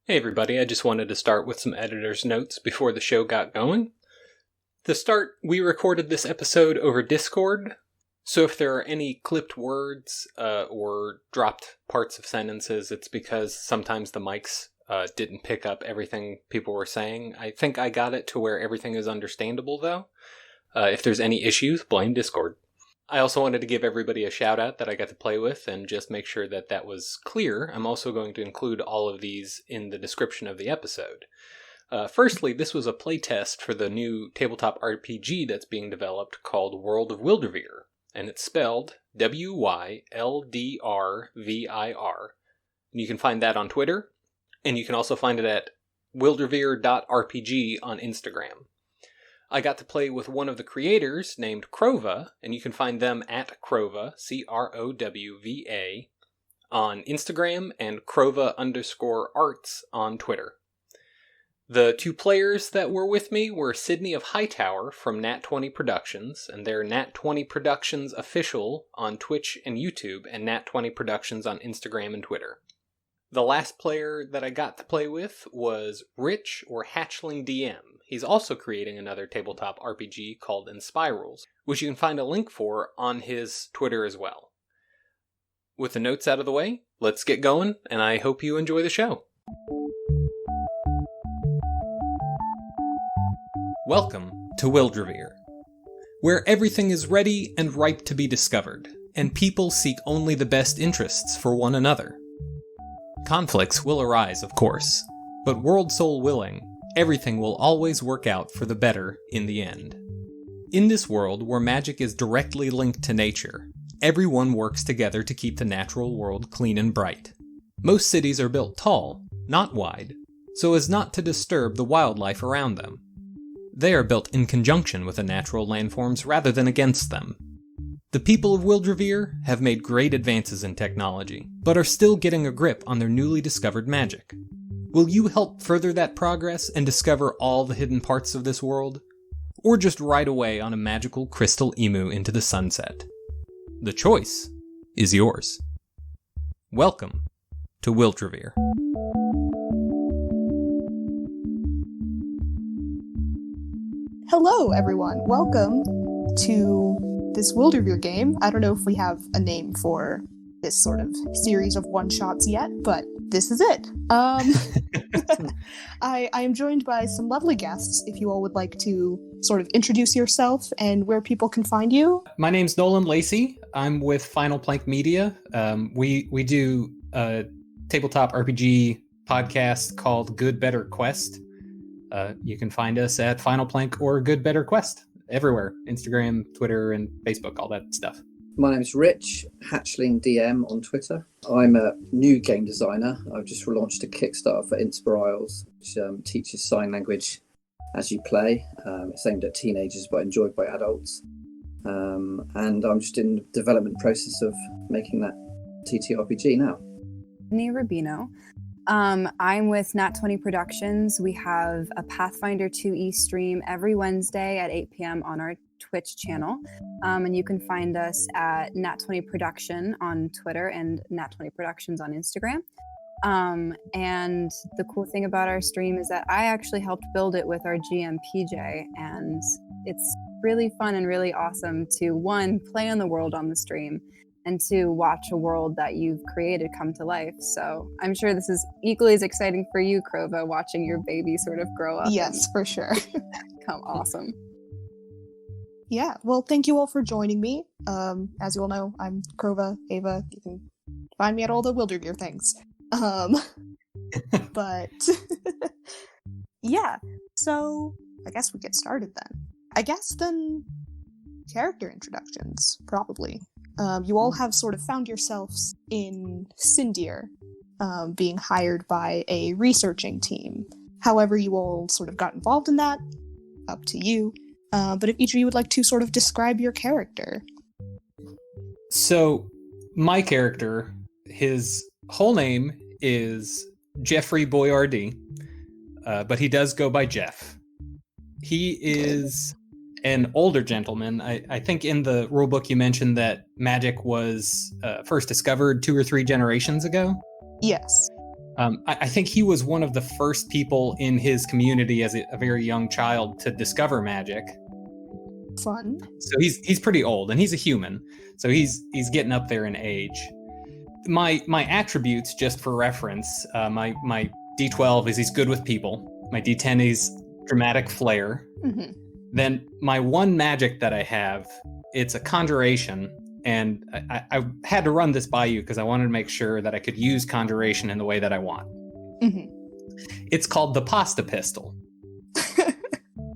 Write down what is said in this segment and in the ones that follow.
Hey everybody, I just wanted to start with some editor's notes before the show got going. To start, we recorded this episode over Discord, so if there are any clipped words or dropped parts of sentences, it's because sometimes the mics didn't pick up everything people were saying. I think I got it to where everything is understandable though. If there's any issues, blame Discord. I also wanted to give everybody a shout out that I got to play with and just make sure that that was clear. I'm also going to include all of these in the description of the episode. Firstly, this was a playtest for the new tabletop RPG that's being developed called World of Wyldrvir, and it's spelled Wyldrvir. And you can find that on Twitter, and you can also find it at wyldrvir.rpg on Instagram. I got to play with one of the creators named Crova, and you can find them at Crova, Crowva, on Instagram and Crova_arts on Twitter. The two players that were with me were Sydney of Hightower from Nat20 Productions, and they're Nat20 Productions Official on Twitch and YouTube, and Nat20 Productions on Instagram and Twitter. The last player that I got to play with was Rich, or Hatchling DM. He's also creating another tabletop RPG called Inspiriles, which you can find a link for on his Twitter as well. With the notes out of the way, let's get going, and I hope you enjoy the show. Welcome to Wyldrvir, where everything is ready and ripe to be discovered, and people seek only the best interests for one another. Conflicts will arise, of course, but world soul willing, everything will always work out for the better in the end. In this world where magic is directly linked to nature, everyone works together to keep the natural world clean and bright. Most cities are built tall, not wide, so as not to disturb the wildlife around them. They are built in conjunction with the natural landforms rather than against them. The people of Wyldrvir have made great advances in technology, but are still getting a grip on their newly discovered magic. Will you help further that progress and discover all the hidden parts of this world? Or just ride away on a magical crystal emu into the sunset? The choice is yours. Welcome to Wyldrvir. Hello everyone, welcome to this Wyldrvir game. I don't know if we have a name for this sort of series of one-shots yet, but this is it. I am joined by some lovely guests. If you all would like to sort of introduce yourself and where people can find you. My name's nlacy. I'm with Final Plank Media. We do a tabletop RPG podcast called Good Better Quest. You can find us at Final Plank or Good Better Quest everywhere. Instagram, Twitter, and Facebook, all that stuff. My name is Rich, Hatchling DM on Twitter. I'm a new game designer. I've just launched a Kickstarter for Inspiriles, which teaches sign language as you play. It's aimed at teenagers but enjoyed by adults. And I'm just in the development process of making that TTRPG now. Nia Rubino. I'm with Nat20 Productions. We have a Pathfinder 2e stream every Wednesday at 8 p.m. on our Twitch channel. And you can find us at Nat20 Production on Twitter and Nat20 Productions on Instagram. And the cool thing about our stream is that I actually helped build it with our GM PJ, and it's really fun and really awesome to, one, play on the world on the stream, and to watch a world that you've created come to life. So I'm sure this is equally as exciting for you, Crova, watching your baby sort of grow up. Yes, for sure. Come awesome. Yeah, well, thank you all for joining me. As you all know, I'm Crova, Ava. You can find me at all the Wyldrvir things. But yeah, so I guess we get started then. I guess then character introductions, probably. You all have sort of found yourselves in Cindir, being hired by a researching team. However you all sort of got involved in that, up to you. But if each of you would like to sort of describe your character. So, my character, his whole name is Jeffrey Boyardee, but he does go by Jeff. He is an older gentleman. I think in the rulebook you mentioned that magic was first discovered 2 or 3 generations ago. Yes. I think he was one of the first people in his community as a very young child to discover magic. Fun. So he's pretty old, and he's a human, so he's getting up there in age. My attributes, just for reference, my D12 is he's good with people. My D10 is dramatic flair. Mm-hmm. Then my one magic that I have, it's a conjuration, and I had to run this by you because I wanted to make sure that I could use conjuration in the way that I want. Mm-hmm. It's called the pasta pistol.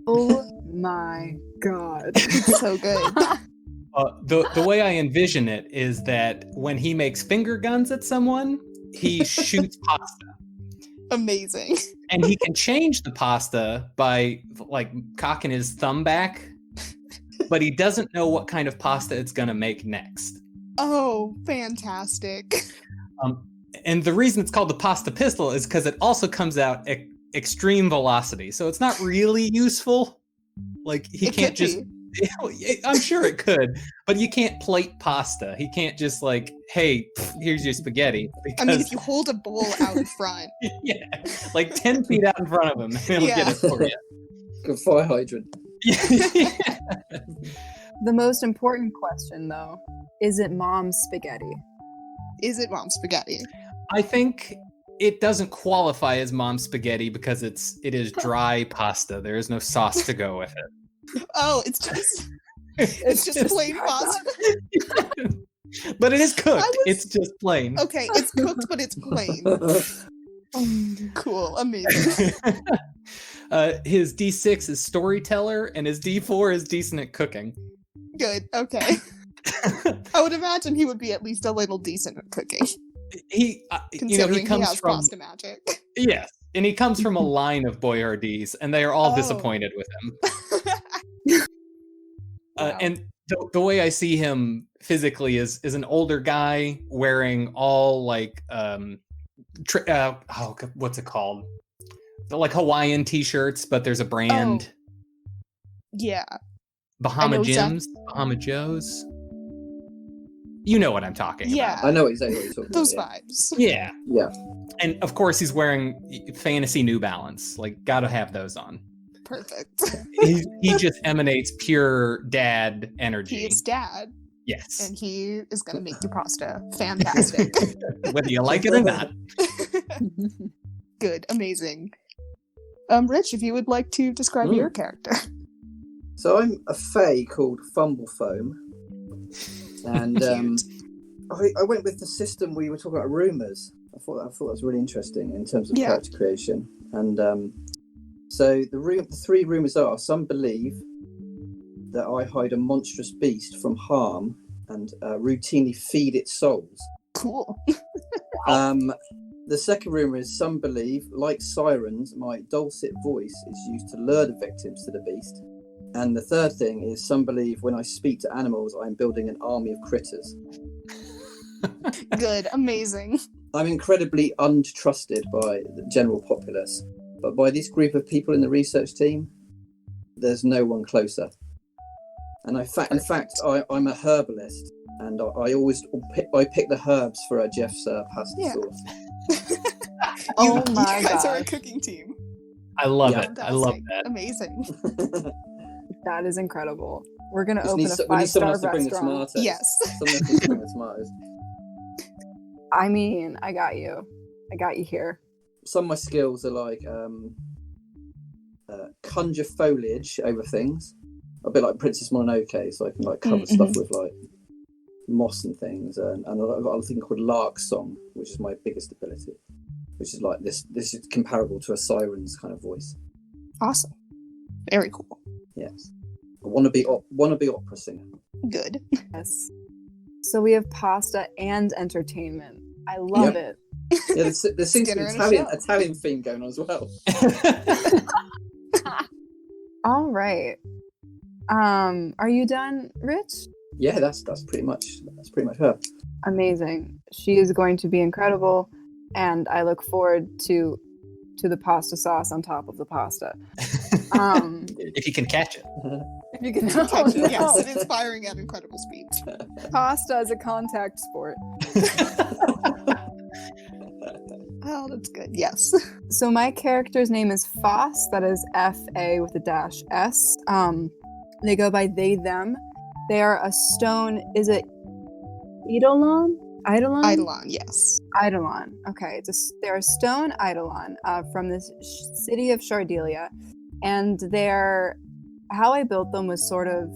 Oh my god. It's so good. The way I envision it is that when he makes finger guns at someone, he shoots pasta. Amazing. And he can change the pasta by like cocking his thumb back, but he doesn't know what kind of pasta it's gonna make next. Oh, fantastic. And the reason it's called the pasta pistol is because it also comes out at extreme velocity, so it's not really useful. Like he can't just. I'm sure it could, but you can't plate pasta. He can't just like, hey, here's your spaghetti. I mean, if you hold a bowl out in front. Yeah, like 10 feet out in front of him, he'll get it for you. Good fire hydrant. Yeah. The most important question, though, is it mom's spaghetti? Is it mom's spaghetti? I think it doesn't qualify as mom's spaghetti because it is dry pasta. There is no sauce to go with it. Oh, it's just plain pasta. But it is cooked. It's just plain. Okay, it's cooked, but it's plain. Cool, amazing. His D6 is storyteller, and his D4 is decent at cooking. Good, okay. I would imagine he would be at least a little decent at cooking. He comes has from pasta magic. Yes, and he comes from a line of Boyardis, and they are all disappointed with him. Wow. And the way I see him physically is an older guy wearing all like what's it called? They're like Hawaiian t-shirts, but there's a brand. Yeah. Bahama Jims, Bahama Joes. You know what I'm talking about. I know exactly what you're talking Those about. vibes. Yeah. Yeah. And of course he's wearing fantasy New Balance. Like, gotta have those on. Perfect. He just emanates pure dad energy. He is dad. Yes. And he is going to make your pasta fantastic. Whether you like it or not. Good. Amazing. Rich, if you would like to describe your character. So I'm a fae called Fumblefoam. And I went with the system we were talking about, rumours. I thought that was really interesting in terms of character creation. And so the three rumours are: some believe that I hide a monstrous beast from harm and routinely feed its souls. Cool. The second rumour is some believe, like sirens, my dulcet voice is used to lure the victims to the beast. And the third thing is some believe when I speak to animals, I'm building an army of critters. Good. Amazing. I'm incredibly untrusted by the general populace, but by this group of people in the research team, there's no one closer. And in fact, I'm a herbalist, and I pick the herbs for Jeff's pasta sauce. Oh my You guys are a god. cooking team. I love it. Fantastic. I love that. Amazing. That is incredible. We're going to We open need a someone 5-star else to bring the restaurant. tomatoes. Yes. Someone else needs to bring the tomatoes. I mean, I got you. I got you here. Some of my skills are like conjure foliage over things, a bit like Princess Mononoke, so I can like cover stuff with like moss and things. And I've got a thing called Lark Song, which is my biggest ability, which is like this is comparable to a siren's kind of voice. Awesome. Very cool. Yes. I want to be opera singer. Good. Yes. So we have pasta and entertainment. I love it. Yeah, there seems to be Dinner and Italian theme going on as well. All right. Are you done, Rich? Yeah, that's pretty much her. Amazing. She is going to be incredible, and I look forward to the pasta sauce on top of the pasta. If you can catch it. If you can Yes, it is firing at incredible speeds. Pasta is a contact sport. Oh, that's good. Yes. So my character's name is Foss. That is F-A with a dash S. They go by they, them. They are a stone. Is it Eidolon? Eidolon? Eidolon, yes. Eidolon. Okay. They're a stone Eidolon from the city of Shardelia. And how I built them was sort of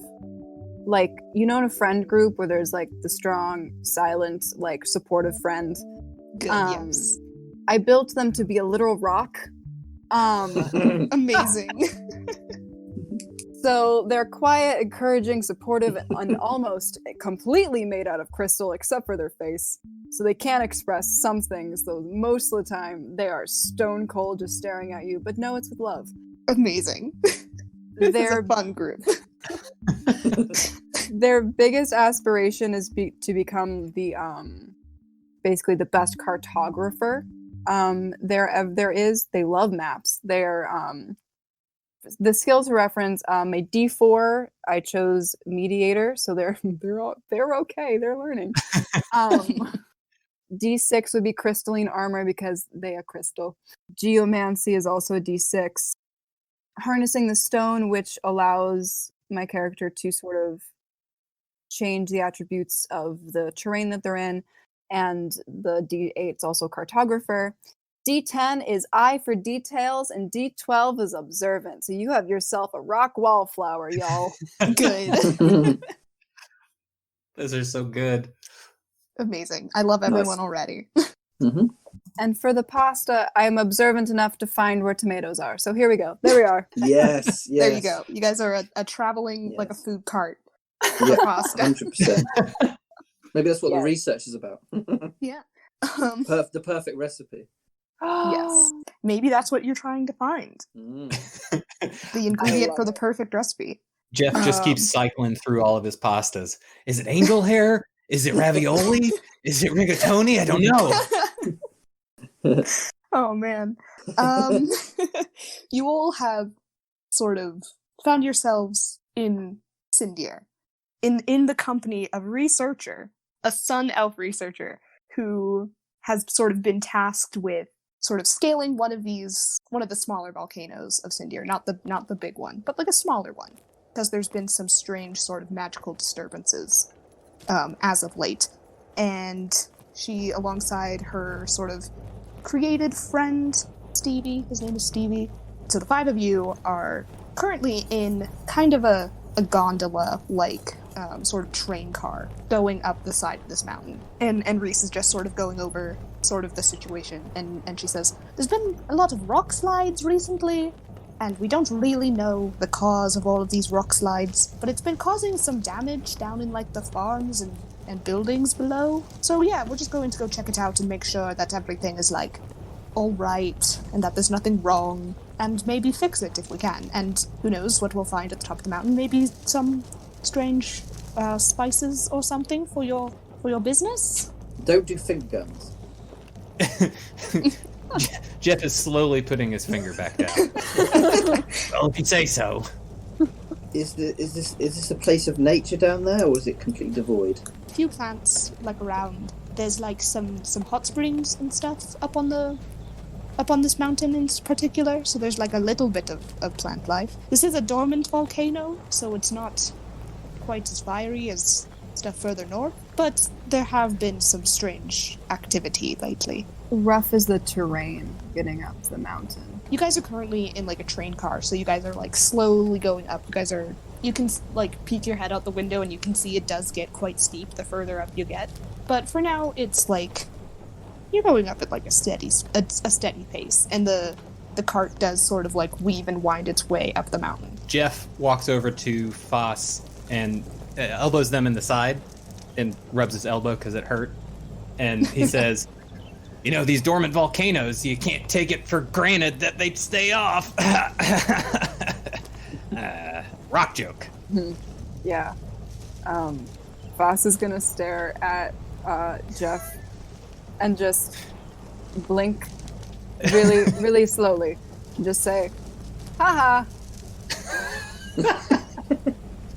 like, in a friend group where there's like the strong, silent, like supportive friend. Good, yes. I built them to be a literal rock. Amazing. So they're quiet, encouraging, supportive, and almost completely made out of crystal, except for their face. So they can express some things, though most of the time they are stone cold, just staring at you. But no, it's with love. Amazing. They're a fun group. Their biggest aspiration is to become the basically the best cartographer. They love maps. The skill to reference, a D4, I chose mediator, so they're okay, they're learning. D6 would be crystalline armor because they are crystal. Geomancy is also a D6. Harnessing the stone, which allows my character to sort of change the attributes of the terrain that they're in, and the D8 is also cartographer. D10 is eye for details, and D12 is observant. So you have yourself a rock wallflower, y'all. Good. Those are so good. Amazing. I love everyone already. Mm-hmm. And for the pasta, I am observant enough to find where tomatoes are. So here we go. There we are. Yes. There you go. You guys are a traveling, like a food cart. Yeah, Pasta. 100%. Maybe that's what the research is about. Yeah. The perfect recipe. Yes. Maybe that's what you're trying to find. The ingredient for the perfect recipe. Jeff just keeps cycling through all of his pastas. Is it angel hair? Is it ravioli? Is it rigatoni? I don't know. Oh, man. You all have sort of found yourselves in Cindir, in the company of a researcher, a sun elf researcher, who has sort of been tasked with sort of scaling one of the smaller volcanoes of Cindir, not the big one, but like a smaller one, because there's been some strange sort of magical disturbances as of late. And she, alongside her sort of created friend, Stevie, his name is Stevie. So the five of you are currently in kind of a gondola-like sort of train car going up the side of this mountain. And Reese is just sort of going over sort of the situation. And she says, there's been a lot of rock slides recently, and we don't really know the cause of all of these rock slides, but it's been causing some damage down in like the farms and buildings below. So yeah, we're just going to go check it out and make sure that everything is like all right and that there's nothing wrong, and maybe fix it if we can. And who knows what we'll find at the top of the mountain? Maybe some strange spices or something for your business. Don't do finger guns. Jeff is slowly putting his finger back down. Well, if you say so. Is this a place of nature down there, or is it completely devoid? Few plants like around. There's like some hot springs and stuff up on this mountain in particular, so there's like a little bit of plant life. This is a dormant volcano, so it's not quite as fiery as stuff further north, but there have been some strange activity lately. Rough is the terrain getting up the mountain. You guys are currently in like a train car, so you guys are like slowly going up. You can like peek your head out the window and you can see it does get quite steep the further up you get. But for now, it's like you're going up at like a steady pace, and the cart does sort of like weave and wind its way up the mountain. Jeff walks over to Foss and elbows them in the side and rubs his elbow because it hurt. And he says, these dormant volcanoes, you can't take it for granted that they'd stay off. Rock joke. Yeah. Foss is going to stare at Jeff and just blink really, really slowly. And just say, haha.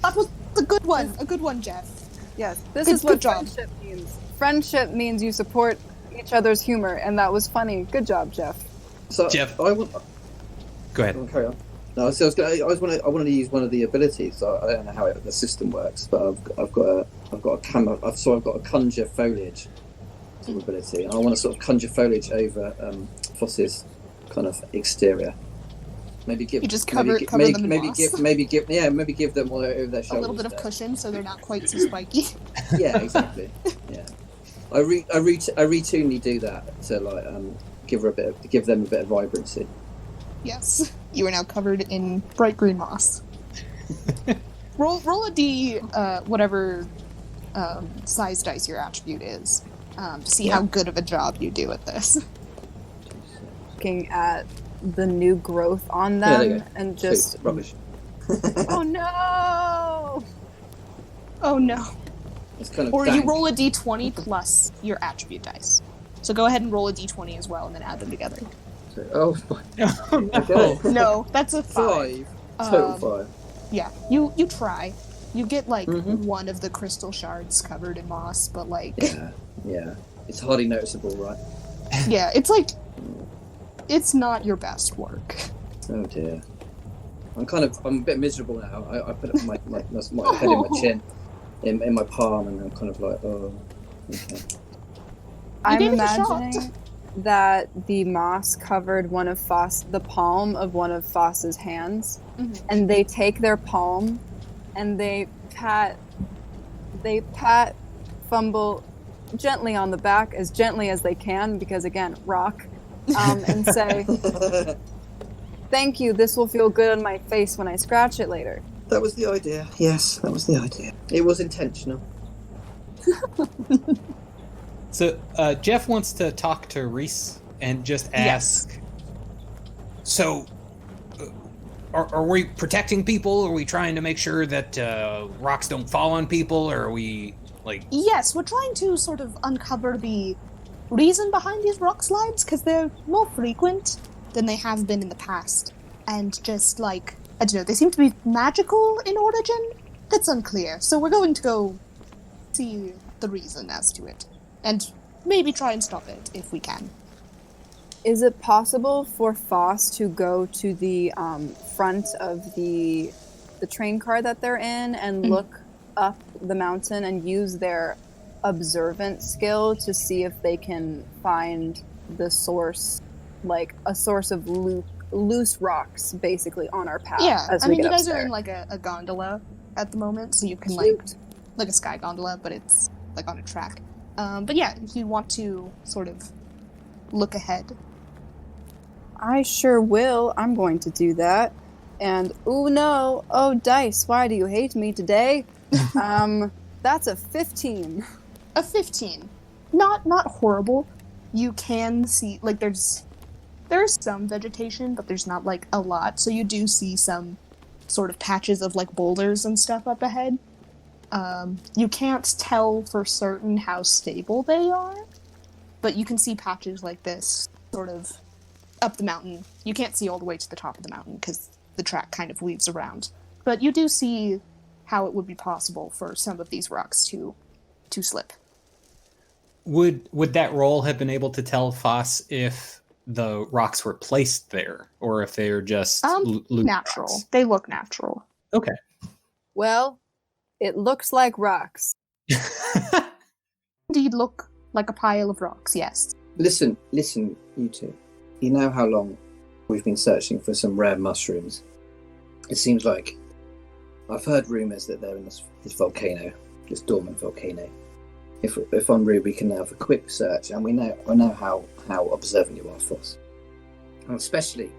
That was a good one, Jeff. Yes, this is what friendship means. Friendship means you support each other's humor, and that was funny. Good job, Jeff. So Jeff, I want. go ahead. Carry on. No, so I wanted to use one of the abilities. So I don't know how the system works, but I've got a conjure foliage ability, and I want to sort of conjure foliage over Foss's kind of exterior. Maybe give You just cover them in moss. give them all over their shoulders. A little bit of cushion, so they're not quite so spiky. Yeah, exactly. Yeah, I routinely do that to like give them a bit of vibrancy. Yes, you are now covered in bright green moss. roll a d, whatever size dice your attribute is, to see how good of a job you do at this. Looking at the new growth on Yeah, there them you go. and just Sweet. Rubbish. oh no! Oh no. It's kind of Or you dank. roll a d20 plus your attribute dice. So go ahead and roll a d20 as well, and then add them together. Oh, Okay. No, that's a 5. 5. Total 5. Yeah, you try. You get like one of the crystal shards covered in moss, but like Yeah. It's hardly noticeable, right? yeah, it's like it's not your best work. Oh dear. I'm a bit miserable now. I put my head in my chin, in my palm, and I'm kind of like, oh. Okay. I'm gave it a shot. imagining that the moss covered the palm of one of Foss's hands, and they take their palm and they pat Fumble gently on the back, as gently as they can, because again, rock, and say, "Thank you. This will feel good on my face when I scratch it later." That was the idea. Yes, that was the idea. It was intentional. So Jeff wants to talk to Reese and just ask. So, are we protecting people? Are we trying to make sure that rocks don't fall on people? Or are we like? Yes, we're trying to sort of uncover the reason behind these rock slides, because they're more frequent than they have been in the past, and just like I don't know, they seem to be magical in origin. That's unclear. So we're going to go see the reason as to it. And maybe try and stop it if we can. Is it possible for Foss to go to the front of the train car that they're in and look up the mountain and use their observant skill to see if they can find the source, like a source of loose rocks, basically on our path? Yeah, as I we mean, get you guys up are there? in like a gondola at the moment, so you can Sweet. like a sky gondola, but it's like on a track. But yeah, if you want to sort of look ahead. I sure will. I'm going to do that. And oh no, oh dice, why do you hate me today? That's a 15. A 15. Not horrible. You can see, like, there's some vegetation, but there's not like a lot. So you do see some sort of patches of like boulders and stuff up ahead. You can't tell for certain how stable they are, but you can see patches like this sort of up the mountain. You can't see all the way to the top of the mountain because the track kind of weaves around. But you do see how it would be possible for some of these rocks to slip. Would that roll have been able to tell Foss if the rocks were placed there, or if they're just loose natural? rocks? They look natural. Okay. Well, it looks like rocks. Indeed look like a pile of rocks, yes. Listen, you two. You know how long we've been searching for some rare mushrooms? It seems like I've heard rumours that they're in this volcano, this dormant volcano. If en route, we can have a quick search, and we know how observant you are, Foss. And especially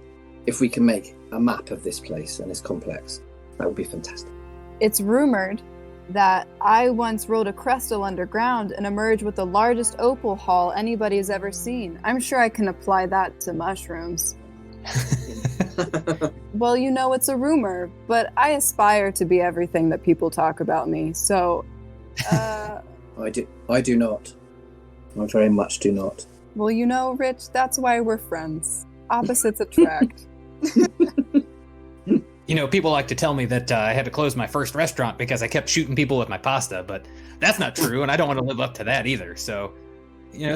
if we can make a map of this place and its complex, that would be fantastic. It's rumored that I once rode a crestal underground and emerged with the largest opal haul anybody has ever seen. I'm sure I can apply that to mushrooms. Well, you know, it's a rumor, but I aspire to be everything that people talk about me, so... I do not. I very much do not. Well, you know, Rich, that's why we're friends. Opposites attract. You know, people like to tell me that I had to close my first restaurant because I kept shooting people with my pasta, but that's not true, and I don't want to live up to that either. So,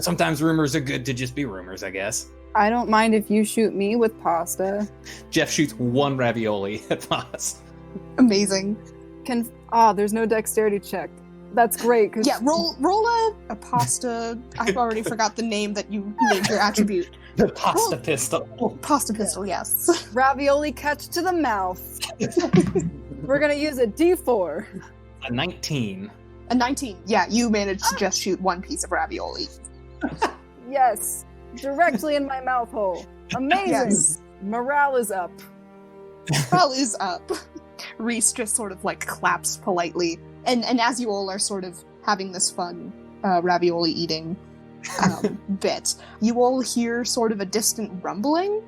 sometimes rumors are good to just be rumors, I guess. I don't mind if you shoot me with pasta. Jeff shoots one ravioli at Foss. Amazing. There's no dexterity check. That's great. Yeah, roll a pasta. I've already forgot the name that you named your attribute. The pasta pistol. Pasta pistol, yes. Ravioli catch to the mouth. We're gonna use a D4. A 19. A 19. Yeah, you managed to just shoot one piece of ravioli. Yes. Directly in my mouth hole. Amazing. Yes. Morale is up. Morale is up. Reese just sort of like claps politely. And as you all are sort of having this fun ravioli eating bit, you all hear sort of a distant rumbling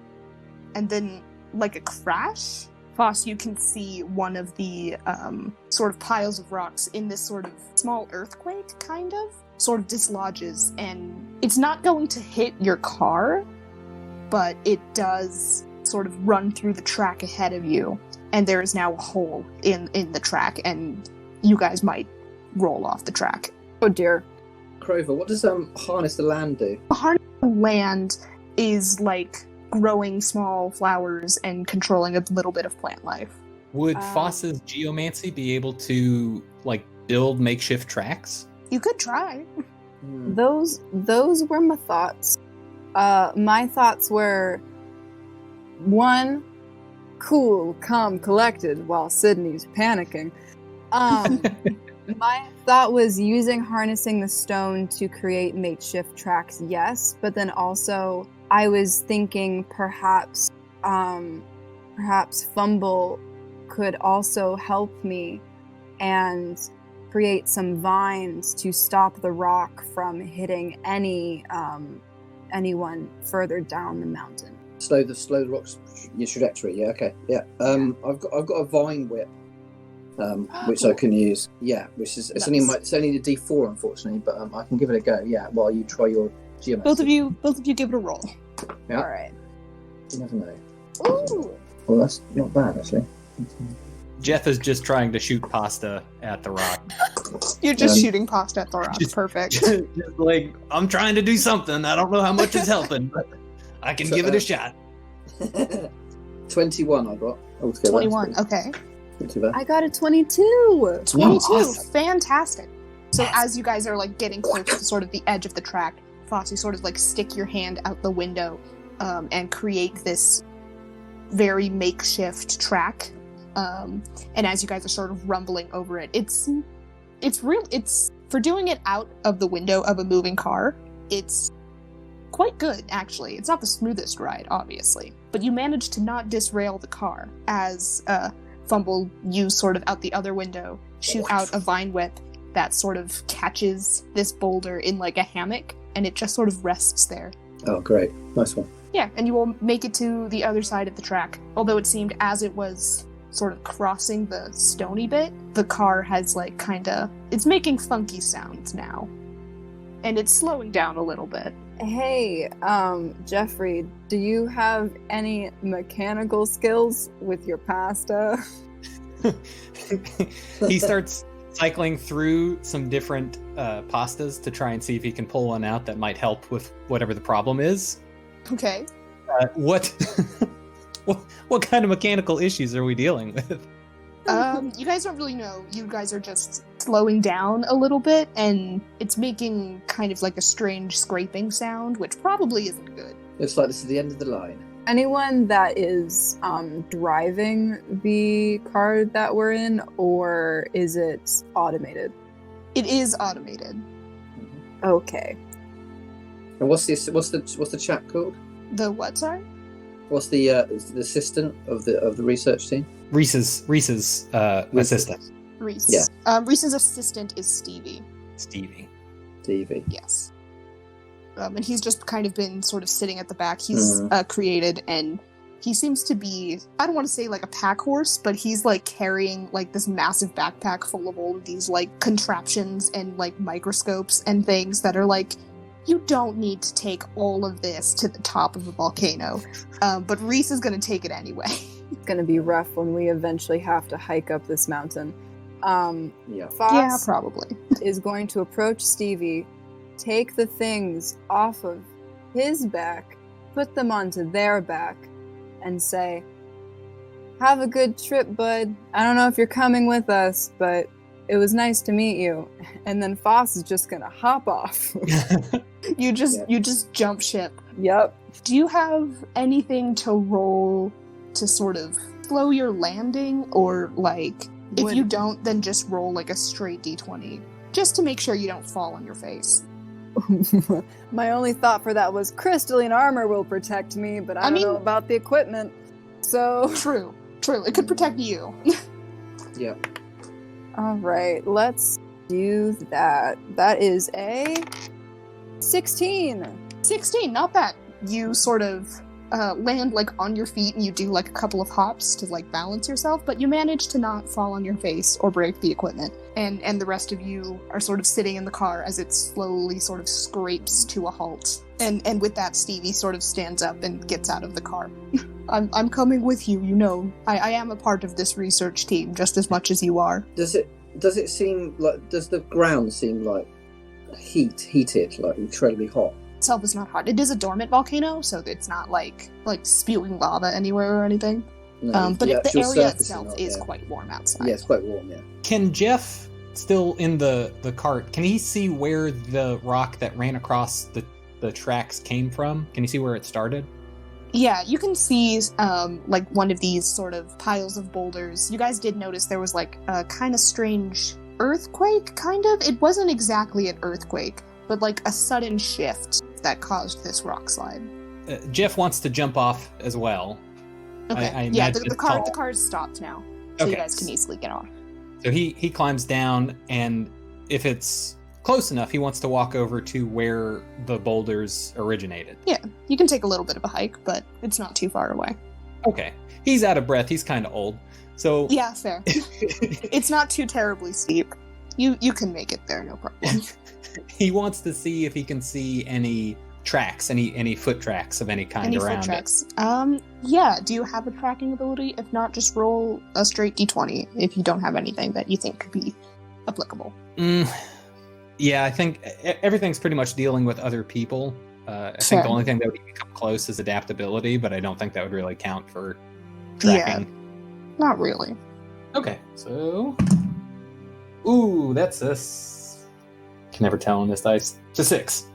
and then like a crash. Foss, you can see one of the sort of piles of rocks in this sort of small earthquake, kind of, sort of dislodges, and it's not going to hit your car, but it does sort of run through the track ahead of you, and there is now a hole in the track, and you guys might roll off the track. Oh dear. Crover, what does harness the land do? Harness the land is like growing small flowers and controlling a little bit of plant life. Would Foss's geomancy be able to like build makeshift tracks? You could try. Those were my thoughts. My thoughts were 1, cool, calm, collected while Sydney's panicking. My thought was using the stone to create makeshift tracks, yes, but then also I was thinking perhaps Fumble could also help me and create some vines to stop the rock from hitting anyone further down the mountain. Slow the rocks your trajectory. Yeah, okay. Yeah. I've got a vine whip, which I can use. Yeah, which is it's only a D4 unfortunately, but I can give it a go. Yeah, while you try your geometry. Both of you give it a roll. Yeah. All right. You never know. Ooh. Well, that's not bad actually. Jeff is just trying to shoot pasta at the rock. You're just shooting pasta at the rock. Perfect. Just like, I'm trying to do something. I don't know how much is helping, but I can give it a shot. 21 I got altogether. 21, okay. Not too bad. I got a 22. 22, awesome. Fantastic. So as you guys are like getting close to sort of the edge of the track, Foss, you sort of like stick your hand out the window and create this very makeshift track. And as you guys are sort of rumbling over it, it's for doing it out of the window of a moving car, it's quite good, actually. It's not the smoothest ride, obviously, but you manage to not disrail the car as Fumble, you sort of out the other window shoot out a vine whip that sort of catches this boulder in like a hammock, and it just sort of rests there. Oh, great. Nice one. Yeah, and you will make it to the other side of the track, although it seemed as it was sort of crossing the stony bit, the car has like it's making funky sounds now. And it's slowing down a little bit. Hey, Jeffrey, do you have any mechanical skills with your pasta? He starts cycling through some different pastas to try and see if he can pull one out that might help with whatever the problem is. Okay. What kind of mechanical issues are we dealing with? You guys don't really know. You guys are just slowing down a little bit, and it's making kind of like a strange scraping sound, which probably isn't good. Looks like this is the end of the line. Anyone that is driving the car that we're in, or is it automated? It is automated. Mm-hmm. Okay. And what's the chap called? The what, sorry? What's the assistant of the research team? Reese's assistant. Reese. Yeah. Reese's assistant is Stevie. Stevie. Yes. And he's just kind of been sort of sitting at the back. He's created, and he seems to be, I don't want to say like a pack horse, but he's like carrying like this massive backpack full of all of these like contraptions and like microscopes and things that are like, you don't need to take all of this to the top of a volcano. But Reese is going to take it anyway. It's going to be rough when we eventually have to hike up this mountain. Yeah. Foss Yeah, probably. is going to approach Stevie take the things off of his back, put them onto their back, and say, "Have a good trip, bud. I don't know if you're coming with us, but it was nice to meet you." And then Foss is just gonna hop off. You just jump ship. Yep. Do you have anything to roll to sort of slow your landing, or like if you don't, then just roll like a straight d20 just to make sure you don't fall on your face? My only thought for that was crystalline armor will protect me, but I don't know about the equipment. So True. It could protect you. Yep. all right, let's do that. That is a 16. 16, not bad. You sort of land like on your feet, and you do like a couple of hops to like balance yourself, but you manage to not fall on your face or break the equipment. And the rest of you are sort of sitting in the car as it slowly sort of scrapes to a halt. And with that, Stevie sort of stands up and gets out of the car. I'm coming with you, you know. I am a part of this research team just as much as you are. Does it seem like, does the ground seem like heated, like incredibly hot? Itself is not hot. It is a dormant volcano, so it's not like spewing lava anywhere or anything. No, but the area surface itself is quite warm outside. Yeah, it's quite warm, yeah. Can Jeff, still in the cart, can he see where the rock that ran across the tracks came from? Can you see where it started? Yeah, you can see like one of these sort of piles of boulders. You guys did notice there was like a kind of strange earthquake, kind of. It wasn't exactly an earthquake, but like a sudden shift that caused this rock slide. Jeff wants to jump off as well. Okay. I yeah, imagine the car is stopped now, so you guys can easily get off. So he climbs down, and if it's close enough, he wants to walk over to where the boulders originated. Yeah, you can take a little bit of a hike, but it's not too far away. Okay. He's out of breath. He's kind of old. So yeah, fair. It's not too terribly steep. You can make it there, no problem. He wants to see if he can see any tracks, any foot tracks of any kind around foot tracks? Yeah. Do you have a tracking ability? If not, just roll a straight d20 if you don't have anything that you think could be applicable. Yeah, I think everything's pretty much dealing with other people. I think the only thing that would come close is adaptability, but I don't think that would really count for tracking. Yeah, not really. Okay, so... Ooh, that's can never tell on this dice. It's a 6.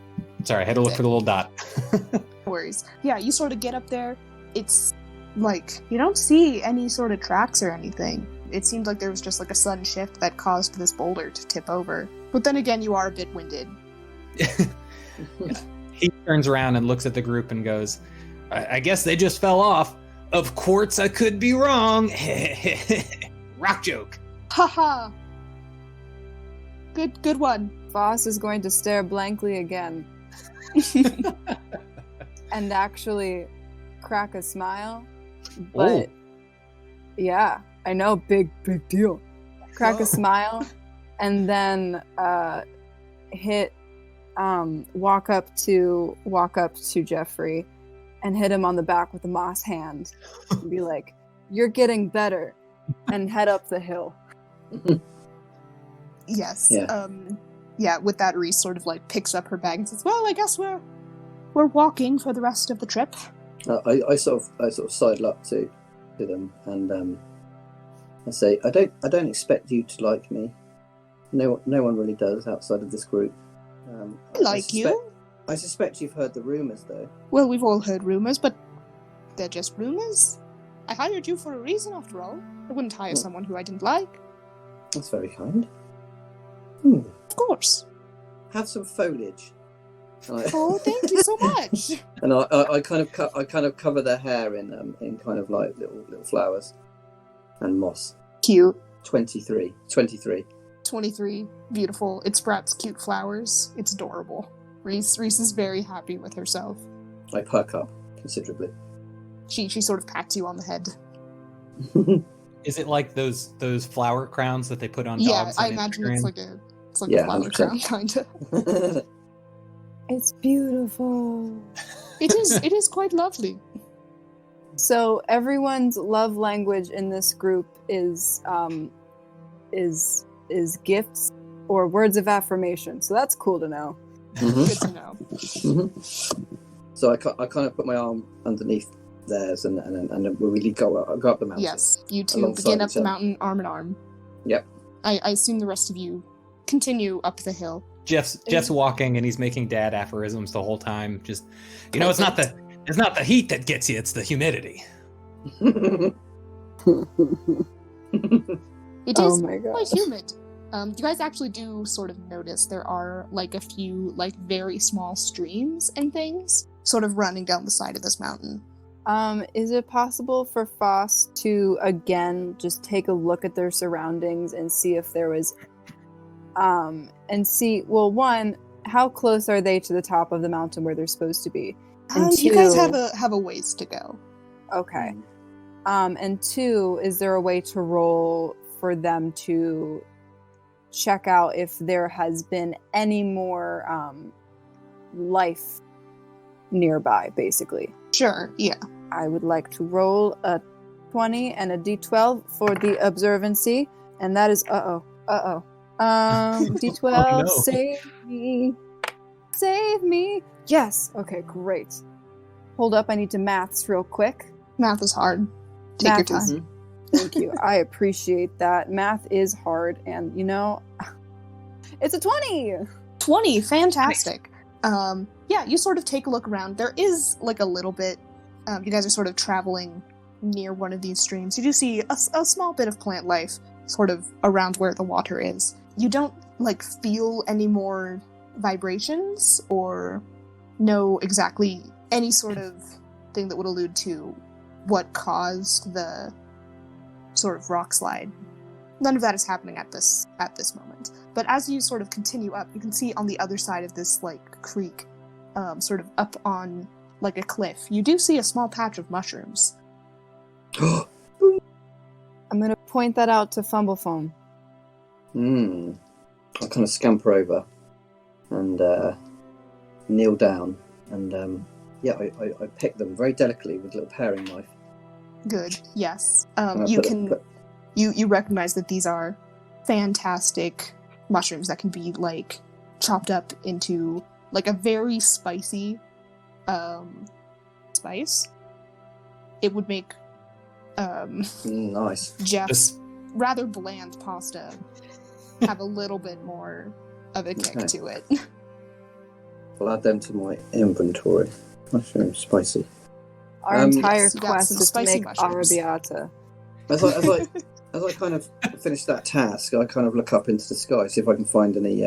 Sorry, I had to look for the little dot. No worries. Yeah, you sort of get up there. It's like, you don't see any sort of tracks or anything. It seemed like there was just like a sudden shift that caused this boulder to tip over. But then again, you are a bit winded. He turns around and looks at the group and goes, I guess they just fell off. Of course, I could be wrong. Rock joke. Haha. Good one. Foss is going to stare blankly again. And actually crack a smile. But yeah, I know, big deal. Crack a smile and then walk up to Jeffrey and hit him on the back with a moss hand and be like, "You're getting better," and head up the hill. Yes. Yeah. With that, Reese sort of like picks up her bag and says, "Well, I guess we're walking for the rest of the trip." I sort of sidle up to them and I say, I don't expect you to like me. No one really does outside of this group. I like you. I suspect you've heard the rumours, though. Well, we've all heard rumours, but they're just rumours. I hired you for a reason, after all. I wouldn't hire someone who I didn't like. That's very kind. Of course. Have some foliage. Oh, thank you so much. And I kind of cover their hair in kind of like little flowers and moss. Cute. 23. 23. Beautiful. It sprouts cute flowers. It's adorable. Reese is very happy with herself. I perk up considerably. She sort of pats you on the head. Is it like those flower crowns that they put on yeah, dogs? I imagine Instagram? it's like a flower crown, kind of. It's beautiful. It is quite lovely. So everyone's love language in this group is gifts or words of affirmation. So that's cool to know. Good to know. So I kind of put my arm underneath theirs, and we go up the mountain. Yes, you two begin up the mountain arm in arm. Yep. I assume the rest of you continue up the hill. Jeff's walking and he's making dad aphorisms the whole time. Just, it's not the heat that gets you, it's the humidity. It is quite humid. You guys actually do sort of notice there are like a few like very small streams and things sort of running down the side of this mountain. Is it possible for Foss to again just take a look at their surroundings and see if there was one, how close are they to the top of the mountain where they're supposed to be? And two, you guys have a ways to go. Okay. And two, is there a way to roll for them to check out if there has been any more life nearby, basically? Sure, yeah. I would like to roll a 20 and a d12 for the observancy, and that is d12. Oh, no. Save me. Yes. Okay, great. Hold up, I need to maths real quick. Math is hard. Take your time. Thank you. I appreciate that. Math is hard, and it's a 20. 20, fantastic. Yeah, you sort of take a look around. There is like a little bit. You guys are sort of traveling near one of these streams. You do see a small bit of plant life sort of around where the water is. You don't like feel any more vibrations or know exactly any sort of thing that would allude to what caused the sort of rock slide. None of that is happening at this moment. But as you sort of continue up, you can see on the other side of this like creek, sort of up on like a cliff, you do see a small patch of mushrooms. I'm gonna point that out to Fumblefoam. I kind of scamper over and kneel down, and I pick them very delicately with a little paring knife. Good. Yes. You recognize that these are fantastic mushrooms that can be like chopped up into like a very spicy spice. It would make nice. Jeff's rather bland pasta have a little bit more of a kick to it. I'll add them to my inventory. Mushroom spicy. Our entire yes, quest is to make mushrooms. arrabbiata. As I kind of finish that task, I kind of look up into the sky, see if I can find any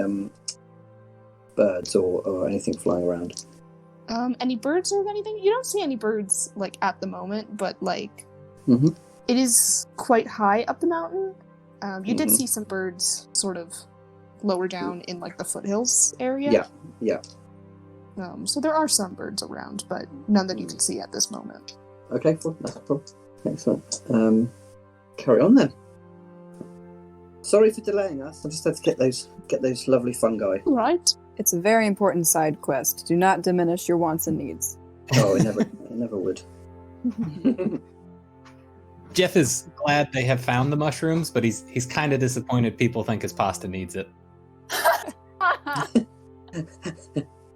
birds or anything flying around. Any birds or anything? You don't see any birds like at the moment, but like it is quite high up the mountain. You did see some birds sort of lower down in like the foothills area. Yeah. So there are some birds around, but none that you can see at this moment. Okay, cool. That's a problem. Excellent. Carry on then. Sorry for delaying us. I just had to get those lovely fungi. Right. It's a very important side quest. Do not diminish your wants and needs. Oh, it never would. Jeff is glad they have found the mushrooms, but he's kind of disappointed people think his pasta needs it.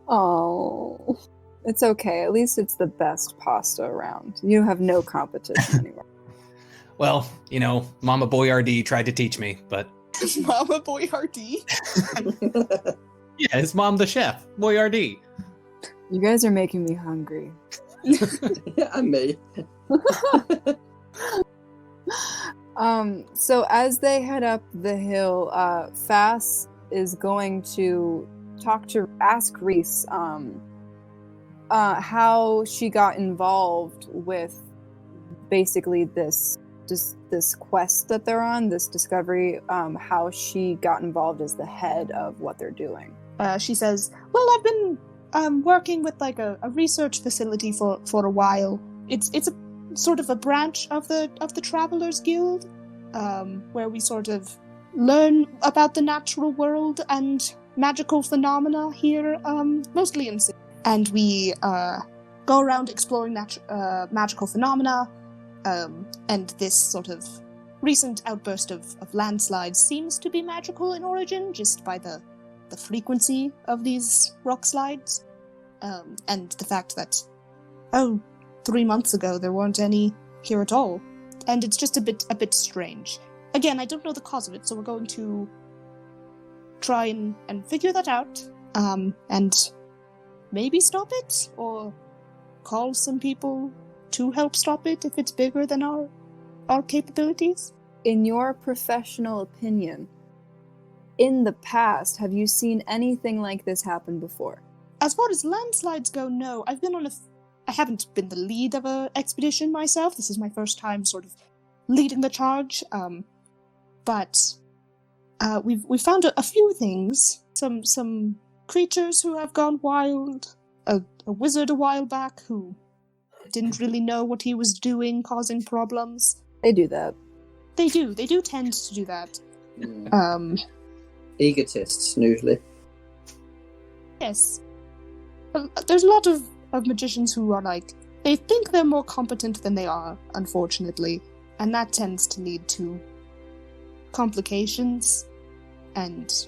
Oh, it's okay. At least it's the best pasta around. You have no competition anymore. Well, Mama Boyardee tried to teach me, but... Mama Boyardee? Yeah, his mom the chef, Boyardee. You guys are making me hungry. Yeah, and me. So as they head up the hill, Fass is going to ask Reese how she got involved with basically this quest that they're on, this discovery, how she got involved as the head of what they're doing. She says, well, I've been working with like a research facility for a while. It's a sort of a branch of the Travelers Guild, where we sort of learn about the natural world and magical phenomena here, mostly in Cindir. And we go around exploring magical phenomena, and this sort of recent outburst of landslides seems to be magical in origin, just by the the frequency of these rock slides, and the fact that, 3 months ago there weren't any here at all, and it's just a bit strange. Again, I don't know the cause of it, so we're going to try and figure that out, and maybe stop it, or call some people to help stop it if it's bigger than our capabilities. In your professional opinion, in the past, have you seen anything like this happen before? As far as landslides go, no. I haven't been the lead of an expedition myself. This is my first time sort of leading the charge. But we've found a few things. Some creatures who have gone wild. A wizard a while back who didn't really know what he was doing, causing problems. They do that. They do tend to do that. Egotists, usually. Yes. There's a lot of magicians who are they think they're more competent than they are, unfortunately. And that tends to lead to complications and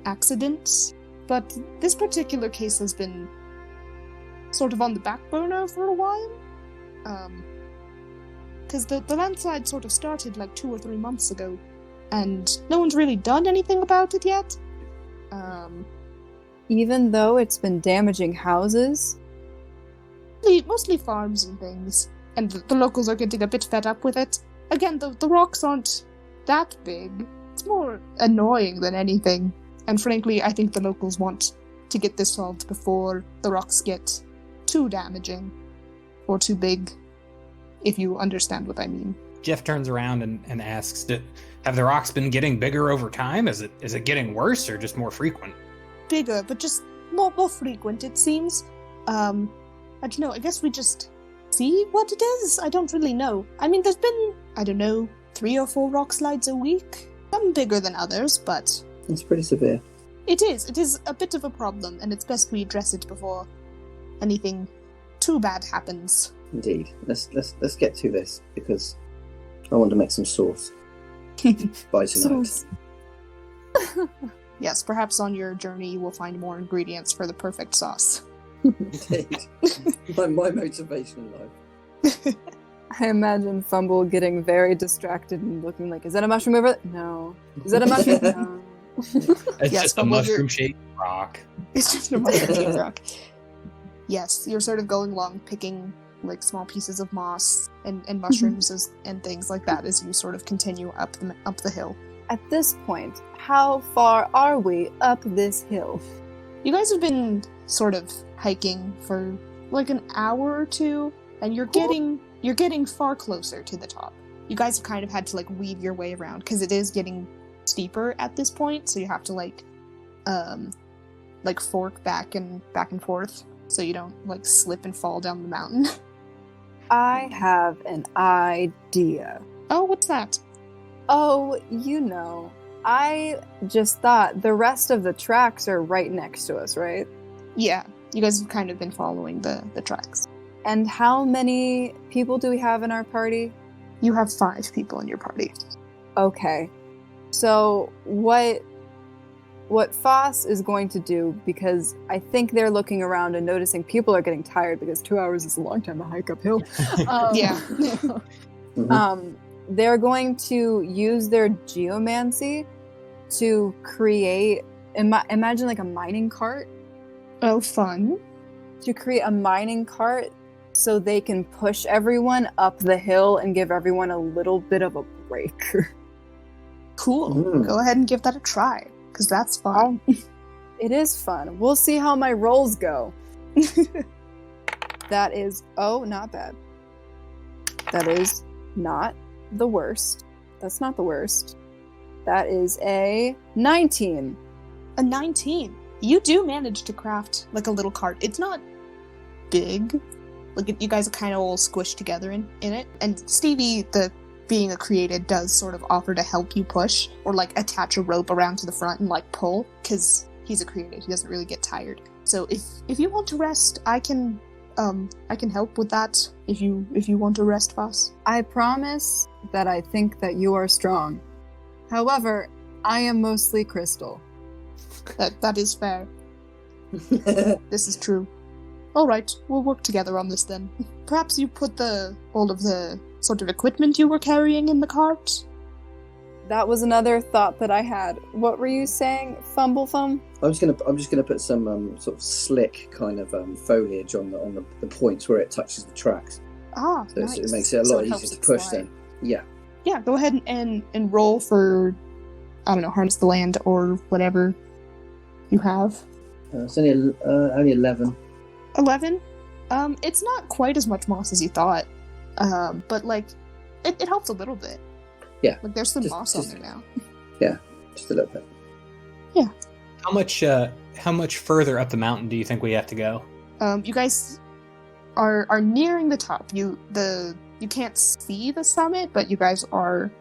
accidents. But this particular case has been sort of on the back burner for a while. Because the landslide sort of started 2 or 3 months ago, and no one's really done anything about it yet. Even though it's been damaging houses? Mostly farms and things, and the locals are getting a bit fed up with it. Again, the rocks aren't that big. It's more annoying than anything, and frankly, I think the locals want to get this solved before the rocks get too damaging, or too big, if you understand what I mean. Jeff turns around and asks, have the rocks been getting bigger over time? Is it getting worse or just more frequent? Bigger, but just more frequent, it seems. I don't know, I guess we just see what it is? I don't really know. I mean, there's been, 3 or 4 rock slides a week. Some bigger than others, but... It's pretty severe. It is a bit of a problem, and it's best we address it before anything too bad happens. Indeed. Let's get to this, because I want to make some sauce by tonight. Yes, perhaps on your journey you will find more ingredients for the perfect sauce. Indeed. my motivation in life. I imagine Fumble getting very distracted and looking like, is that a mushroom over there? No. Is that a mushroom? No. It's Yes, just a Fumble, mushroom-shaped rock. It's just a mushroom rock. Yes, you're sort of going along picking small pieces of moss and mushrooms and things like that as you sort of continue up the hill. At this point, how far are we up this hill? You guys have been sort of hiking for an hour or two, and you're getting far closer to the top. You guys have kind of had to weave your way around because it is getting steeper at this point, so you have to fork back and forth so you don't slip and fall down the mountain. I have an idea. Oh, what's that? Oh, I just thought the rest of the tracks are right next to us, right? Yeah, you guys have kind of been following the tracks. And how many people do we have in our party? You have 5 people in your party. Okay. So what Foss is going to do, because I think they're looking around and noticing people are getting tired because 2 hours is a long time to hike uphill. Yeah. They're going to use their geomancy to create, imagine a mining cart. Oh, fun. To create a mining cart so they can push everyone up the hill and give everyone a little bit of a break. Cool. Go ahead and give that a try, because that's fun. It is fun. We'll see how my rolls go. That is, not bad. That is not the worst. That's not the worst. That is a 19. A 19. You do manage to craft a little cart. It's not big. You guys are kind of all squished together in it. And Stevie, being a created, does sort of offer to help you push or attach a rope around to the front and pull, because he's a created. He doesn't really get tired. So if you want to rest, I can help with that if you want to rest, Voss. I promise that I think that you are strong. However, I am mostly crystal. That is fair. This is true. All right, we'll work together on this then. Perhaps you put all of the sort of equipment you were carrying in the cart? That was another thought that I had. What were you saying, Fumblefum? I'm just gonna put some sort of slick kind of foliage on the points where it touches the tracks. Ah, So nice. it makes it a lot easier to push then. Yeah. Yeah, go ahead and roll for, I don't know, Harness the Land or whatever you have. It's only 11. 11? It's not quite as much moss as you thought. But like, it helps a little bit. Yeah. Like there's some moss on there now. Yeah, just a little bit. Yeah. How much further up the mountain do you think we have to go? You guys are nearing the top. You can't see the summit, but you guys are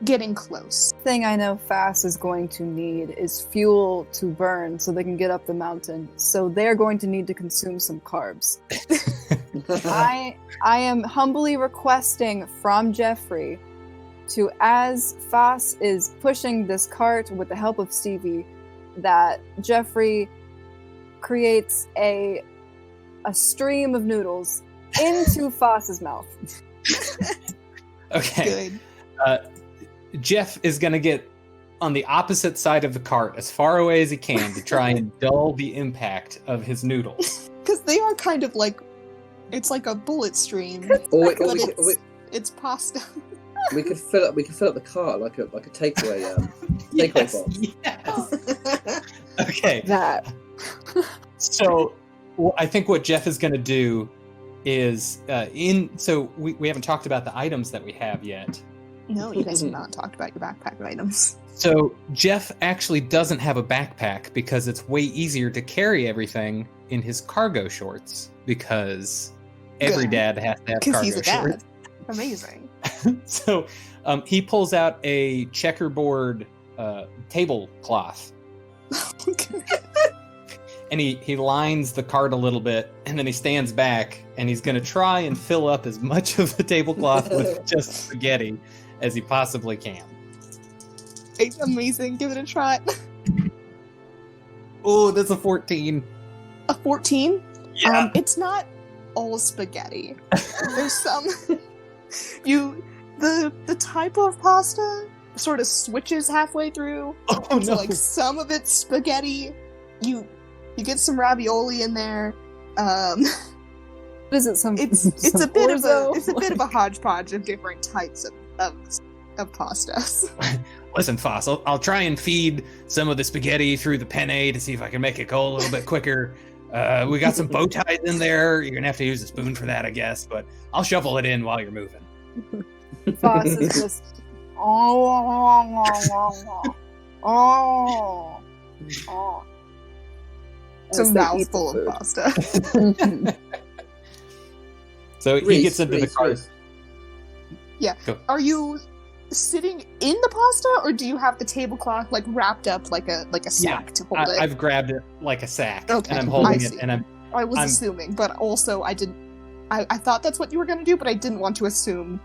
getting close. Thing I know Fast is going to need is fuel to burn so they can get up the mountain. So they're going to need to consume some carbs. I am humbly requesting from Jeffrey to, as Foss is pushing this cart with the help of Stevie, that Jeffrey creates a stream of noodles into Foss's mouth. Okay. Good. Jeff is going to get on the opposite side of the cart as far away as he can to try and dull the impact of his noodles. Because they are kind of like, it's like a bullet stream. It's pasta. We could fill up the cart like a takeaway takeaway box. Yes. Okay. That. So I think what Jeff is going to do is we haven't talked about the items that we have yet. No, you guys have not talked about your backpack items. So Jeff actually doesn't have a backpack because it's way easier to carry everything in his cargo shorts, because every dad has to have cargo Because he's a dad. shorts. Amazing. So he pulls out a checkerboard tablecloth. Okay. And he lines the cart a little bit, and then he stands back, and he's going to try and fill up as much of the tablecloth with just spaghetti as he possibly can. Amazing. Give it a try. Oh, that's a 14. A 14? Yeah. It's not all spaghetti. There's some... The type of pasta sort of switches halfway through. Oh, so, like, some of it's spaghetti. You get some ravioli in there. Is it some? It's a bit of a hodgepodge of different types of pastas. Listen, Foss, I'll try and feed some of the spaghetti through the penne to see if I can make it go a little bit quicker. We got some bow ties in there. You're gonna have to use a spoon for that, I guess, but I'll shovel it in while you're moving. Foss is just It's a mouthful of pasta. So he gets into the cart. Yeah. Go. Are you sitting in the pasta, or do you have the tablecloth like wrapped up like a sack to hold it? I've grabbed it like a sack, Okay, and I'm holding I it, see. and I was I'm- assuming, but also I didn't. I thought that's what you were going to do, but I didn't want to assume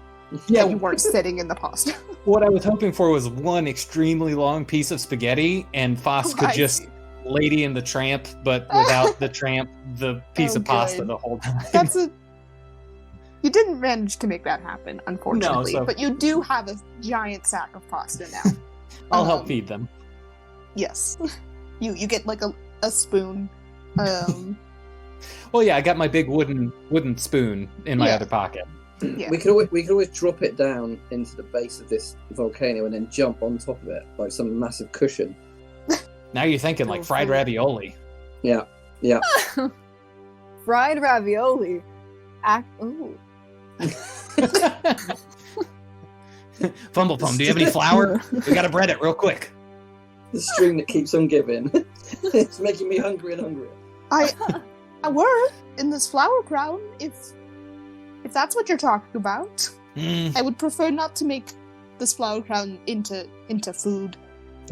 yeah. that you weren't sitting in the pasta. What I was hoping for was one extremely long piece of spaghetti, and Foss could I just see. Lady and the Tramp, but without the tramp, the piece of pasta good. the whole time. You didn't manage to make that happen, unfortunately. No, so- But you do have a giant sack of pasta now. I'll help feed them. Yes. You get like a spoon. Well, yeah, I got my big wooden spoon in my Yeah. other pocket. Yeah. We could always drop it down into the base of this volcano and then jump on top of it like some massive cushion. Now you're thinking like fried ravioli. Yeah. fried ravioli. Ooh. Fumblepum, do you have any flour? We gotta bread it real quick. The string that keeps on giving. It's making me hungry and hungrier. I were in this flower crown, if that's what you're talking about. Mm, I would prefer not to make this flower crown into food.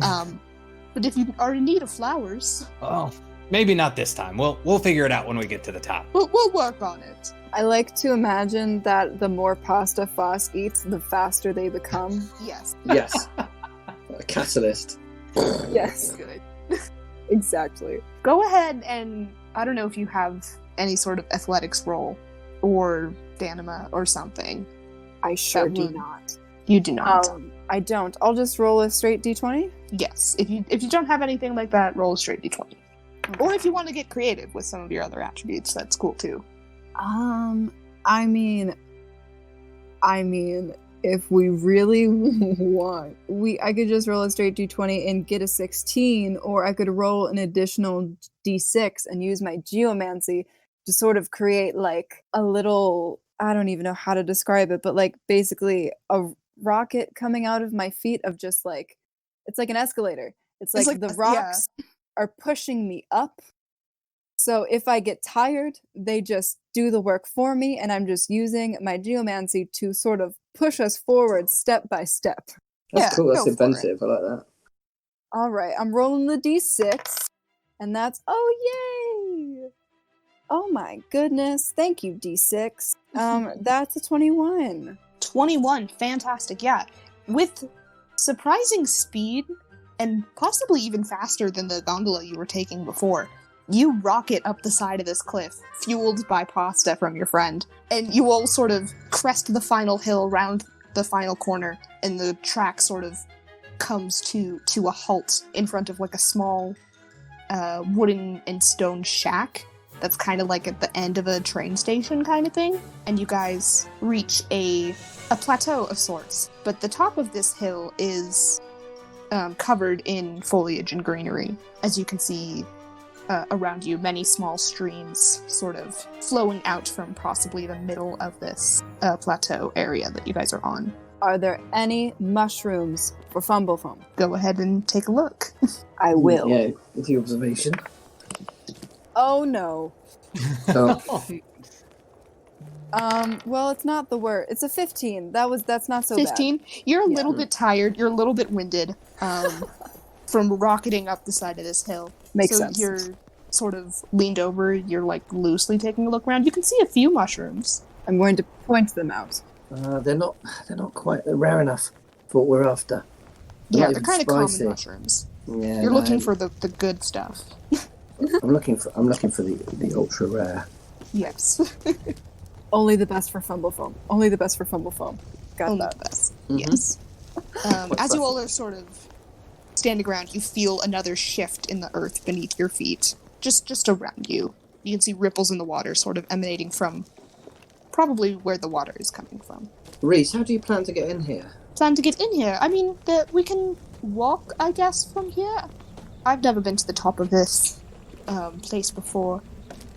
But if you are in need of flowers, oh, maybe not this time. We'll figure it out when we get to the top. we'll work on it. I like to imagine that the more pasta Foss eats, the faster they become. Yes. Yes. A catalyst. Yes. Good. Exactly. Go ahead and, I don't know if you have any sort of athletics roll or Danima or something. I sure do would- not. You do not. I don't. I'll just roll a straight d20. Yes. If you don't have anything like that, roll a straight d20. Or if you want to get creative with some of your other attributes, that's cool too. I mean, if we really want, I could just roll a straight d20 and get a 16, or I could roll an additional d6 and use my geomancy to sort of create like a little, I don't even know how to describe it, but like basically a rocket coming out of my feet of just like, it's like an escalator. It's like the rocks are pushing me up. So if I get tired, they just do the work for me, and I'm just using my geomancy to sort of push us forward step by step. That's cool. That's go for inventive. I like that. All right, I'm rolling the d6, and that's, oh, yay! Oh my goodness. Thank you, d6. That's a 21. 21, fantastic, yeah. With surprising speed, and possibly even faster than the gondola you were taking before, you rocket up the side of this cliff, fueled by pasta from your friend, and you all sort of crest the final hill round the final corner, and the track sort of comes to a halt in front of like a small wooden and stone shack that's kind of like at the end of a train station kind of thing, and you guys reach a plateau of sorts. But the top of this hill is covered in foliage and greenery. As you can see around you, many small streams sort of flowing out from possibly the middle of this plateau area that you guys are on. Are there any mushrooms for Fumblefoam? Go ahead and take a look. I will. Yeah, with the observation. Oh no. Oh, Well, it's not the word. It's a 15. That's not so 15. bad. You're a Yeah. little bit tired. You're a little bit winded from rocketing up the side of this hill. Makes so sense. You're sort of leaned over. You're like loosely taking a look around. You can see a few mushrooms. I'm going to point them out. they're not quite rare enough for what we're after. Yeah, not they're even kind of common spicy. mushrooms. Yeah, You're no, looking for the good stuff. I'm looking for the ultra rare. Yes. Only the best for Fumblefoam. Only the best for Fumblefoam. Got Only that. the best. Mhm. Yes. As you that? all are sort of standing around, you feel another shift in the earth beneath your feet. Just around you. You can see ripples in the water sort of emanating from probably where the water is coming from. Reese, how do you plan to get in here? Plan to get in here? I mean, we can walk, I guess, from here. I've never been to the top of this place before,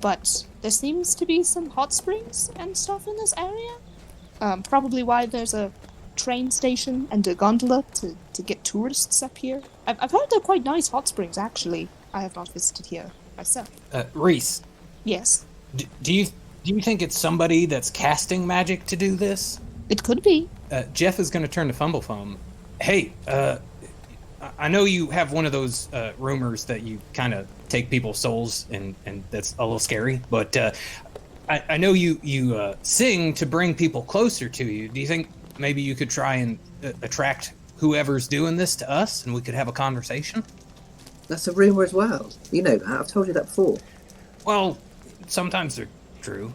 but there seems to be some hot springs and stuff in this area. Probably why there's a train station and a gondola to get tourists up here. I've heard they're quite nice hot springs, actually. I have not visited here myself. Reese, Yes, do you think it's somebody that's casting magic to do this? it could be. Jeff is going to turn to Fumblefoam. Hey, I know you have one of those rumors that you kind of take people's souls, and that's a little scary, but I know you sing to bring people closer to you. Do you think maybe you could try and attract whoever's doing this to us, and we could have a conversation? That's a rumor as well. You know that. I've told you that before. Well, sometimes they're true.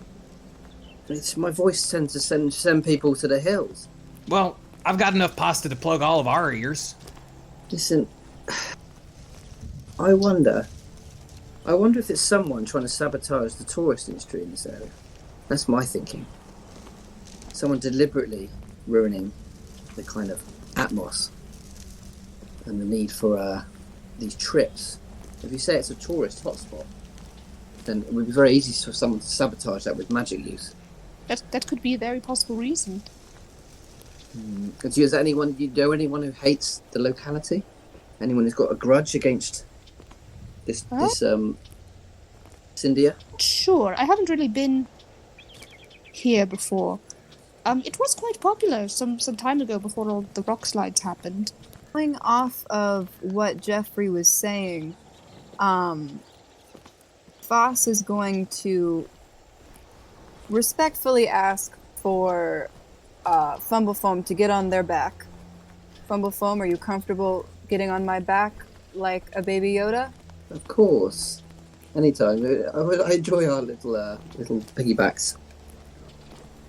My voice tends to send people to the hills. Well, I've got enough pasta to plug all of our ears. Listen, I wonder if it's someone trying to sabotage the tourist industry in this area. That's my thinking. Someone deliberately ruining the kind of atmos and the need for these trips. If you say it's a tourist hotspot, then it would be very easy for someone to sabotage that with magic use. That could be a very possible reason. Is there anyone, you know anyone who hates the locality? Anyone who's got a grudge against this Cindir? Sure, I haven't really been here before. It was quite popular some time ago before all the rock slides happened. Going off of what Jeffrey was saying, Foss is going to respectfully ask for Fumblefoam to get on their back. Fumblefoam, are you comfortable getting on my back like a baby Yoda? Of course. Anytime. I enjoy our little piggybacks.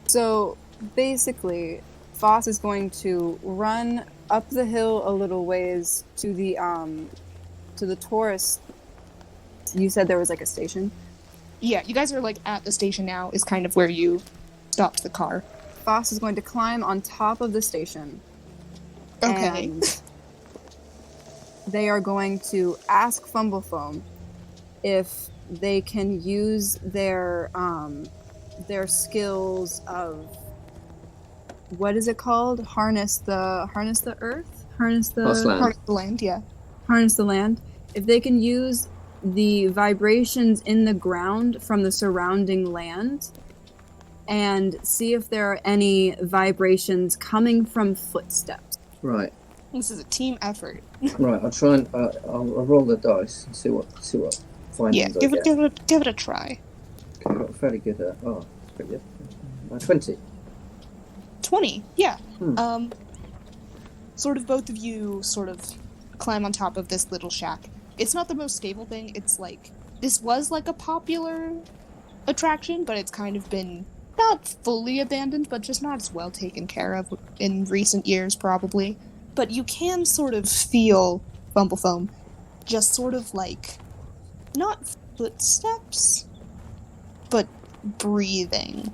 So basically, Foss is going to run up the hill a little ways to the tourist. You said there was like a station? Yeah, you guys are like at the station now, is kind of where you stopped the car. Foss is going to climb on top of the station. Okay. And they are going to ask Fumblefoam if they can use their skills of, what is it called? Harness the earth? Harness the land, yeah. Harness the land. If they can use the vibrations in the ground from the surrounding land and see if there are any vibrations coming from footsteps. Right. This is a team effort. Right. I'll try and I'll roll the dice and see what findings I get. Give it a try. Okay, I got fairly good at. Oh, that's pretty good. 20. 20, yeah. Sort of both of you sort of climb on top of this little shack. It's not the most stable thing. It's like, this was like a popular attraction, but it's kind of been not fully abandoned, but just not as well taken care of in recent years, probably. But you can sort of feel Bumblefoam just sort of like, not footsteps, but breathing.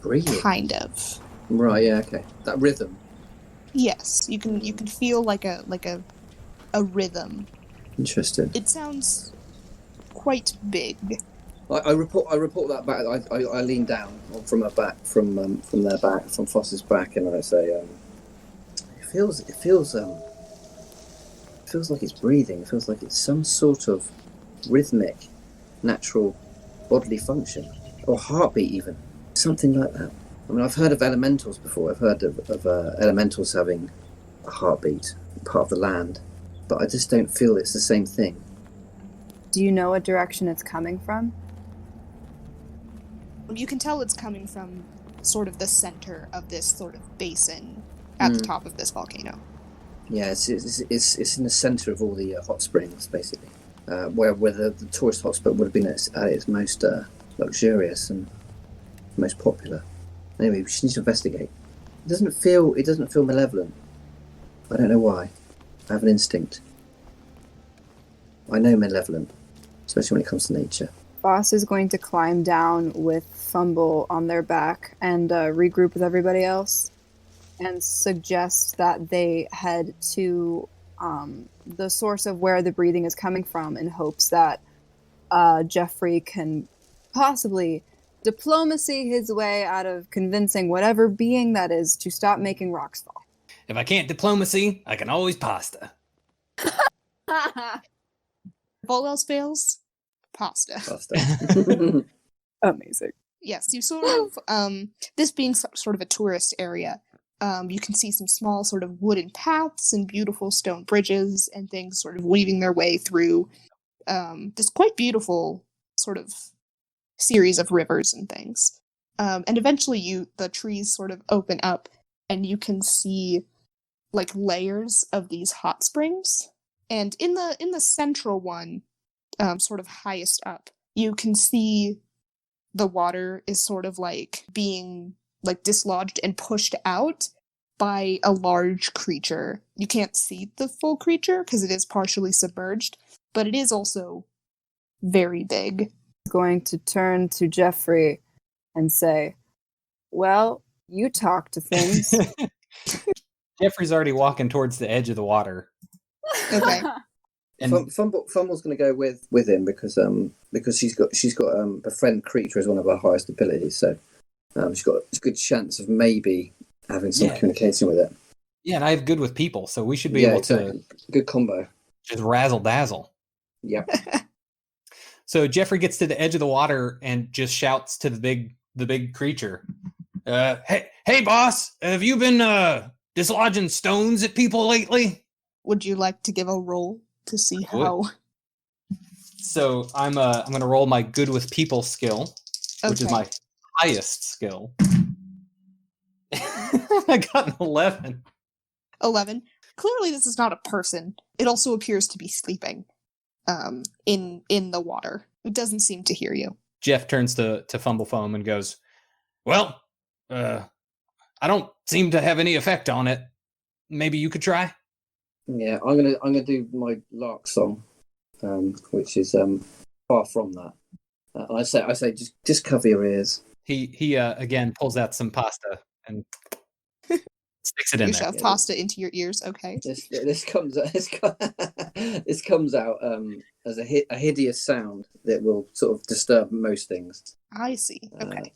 Breathing? Kind of. Right, yeah, okay. That rhythm. Yes, you can feel like a rhythm. Interesting. It sounds quite big. I report that back. I lean down from her back, from their back, from Foss's back, and I say, it feels like it's breathing. It feels like it's some sort of rhythmic, natural bodily function, or heartbeat even, something like that. I mean, I've heard of elementals before. I've heard of elementals having a heartbeat, part of the land, but I just don't feel it's the same thing. Do you know what direction it's coming from? You can tell it's coming from sort of the center of this sort of basin at the top of this volcano. Yeah, it's in the center of all the hot springs, basically, where the tourist hotspot would have been at its most luxurious and most popular. Anyway, we just need to investigate. It doesn't feel malevolent. I don't know why. I have an instinct. I know malevolent, especially when it comes to nature. Boss is going to climb down with Fumble on their back and regroup with everybody else and suggest that they head to the source of where the breathing is coming from in hopes that Jeffrey can possibly diplomacy his way out of convincing whatever being that is to stop making rocks fall. If I can't diplomacy, I can always pasta. If all else fails, pasta. Amazing. Yes, you sort of, this being sort of a tourist area, you can see some small sort of wooden paths and beautiful stone bridges and things sort of weaving their way through this quite beautiful sort of series of rivers and things. And eventually the trees sort of open up and you can see like layers of these hot springs. And in the central one, sort of highest up, you can see the water is sort of like being like dislodged and pushed out by a large creature. You can't see the full creature because it is partially submerged, but it is also very big. Going to turn to Jeffrey and say, well, you talk to things. Jeffrey's already walking towards the edge of the water. Okay. And Fumble's going to go with him because she's got befriend creature as one of her highest abilities, so she's got a good chance of maybe having some communication with it. Yeah, and I have good with people, so we should be able to good combo. Just razzle dazzle. Yep. So Jeffrey gets to the edge of the water and just shouts to the big creature. Hey boss, have you been dislodging stones at people lately? Would you like to give a roll to see how? So I'm going to roll my good with people skill, which is my highest skill. I got an 11. 11. Clearly this is not a person. It also appears to be sleeping. in the water. It doesn't seem to hear you. Jeff turns to Fumblefoam and goes, "Well, I don't seem to have any effect on it. Maybe you could try." Yeah, I'm gonna do my lark song, which is far from that. I say just cover your ears. He again pulls out some pasta and sticks it in You there. shove pasta into your ears. Okay. This comes out as a hideous sound that will sort of disturb most things. I see. Okay.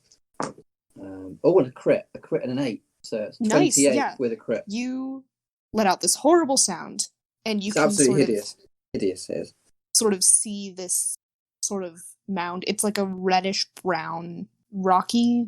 And a crit and an 8. So it's Nice, 28 yeah. with a crit. You let out this horrible sound, and you It's can absolutely sort hideous. Hideous it is. sort of see this sort of mound. It's like a reddish brown, rocky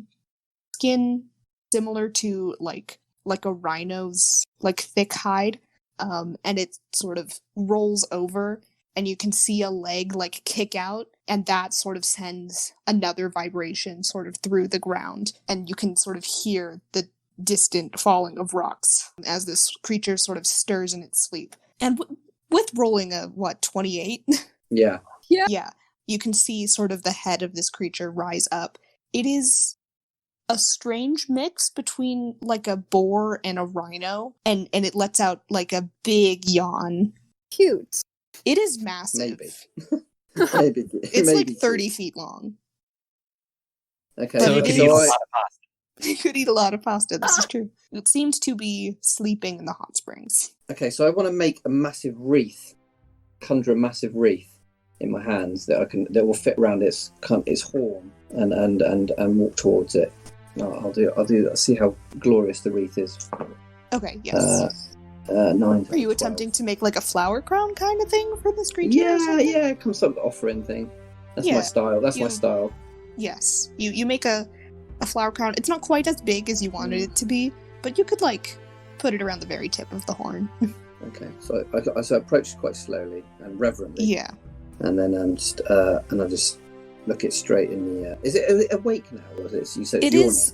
skin, similar to like a rhino's like thick hide, and it sort of rolls over, and you can see a leg like kick out, and that sort of sends another vibration sort of through the ground, and you can sort of hear the distant falling of rocks as this creature sort of stirs in its sleep. And with rolling a 28? Yeah. Yeah, you can see sort of the head of this creature rise up. It is a strange mix between like a boar and a rhino, and it lets out like a big yawn. Cute. It is massive. Maybe. It's like 30 feet long. Okay. So it could eat a lot of pasta. You could eat a lot of pasta, this is true. It seems to be sleeping in the hot springs. Okay, so I want to make a massive wreath, conjure a massive wreath in my hands that will fit around its horn and walk towards it. I'll do that. See how glorious the wreath is. Okay, yes. 9. Are you attempting to make like a flower crown kind of thing for this creature? Yeah, come some offering thing. That's my style. My style. Yes, you make a flower crown. It's not quite as big as you wanted it to be, but you could like put it around the very tip of the horn. Okay, so I approach quite slowly and reverently. Yeah. And then I just look it straight in the. Is it awake now? Or is it? You said it is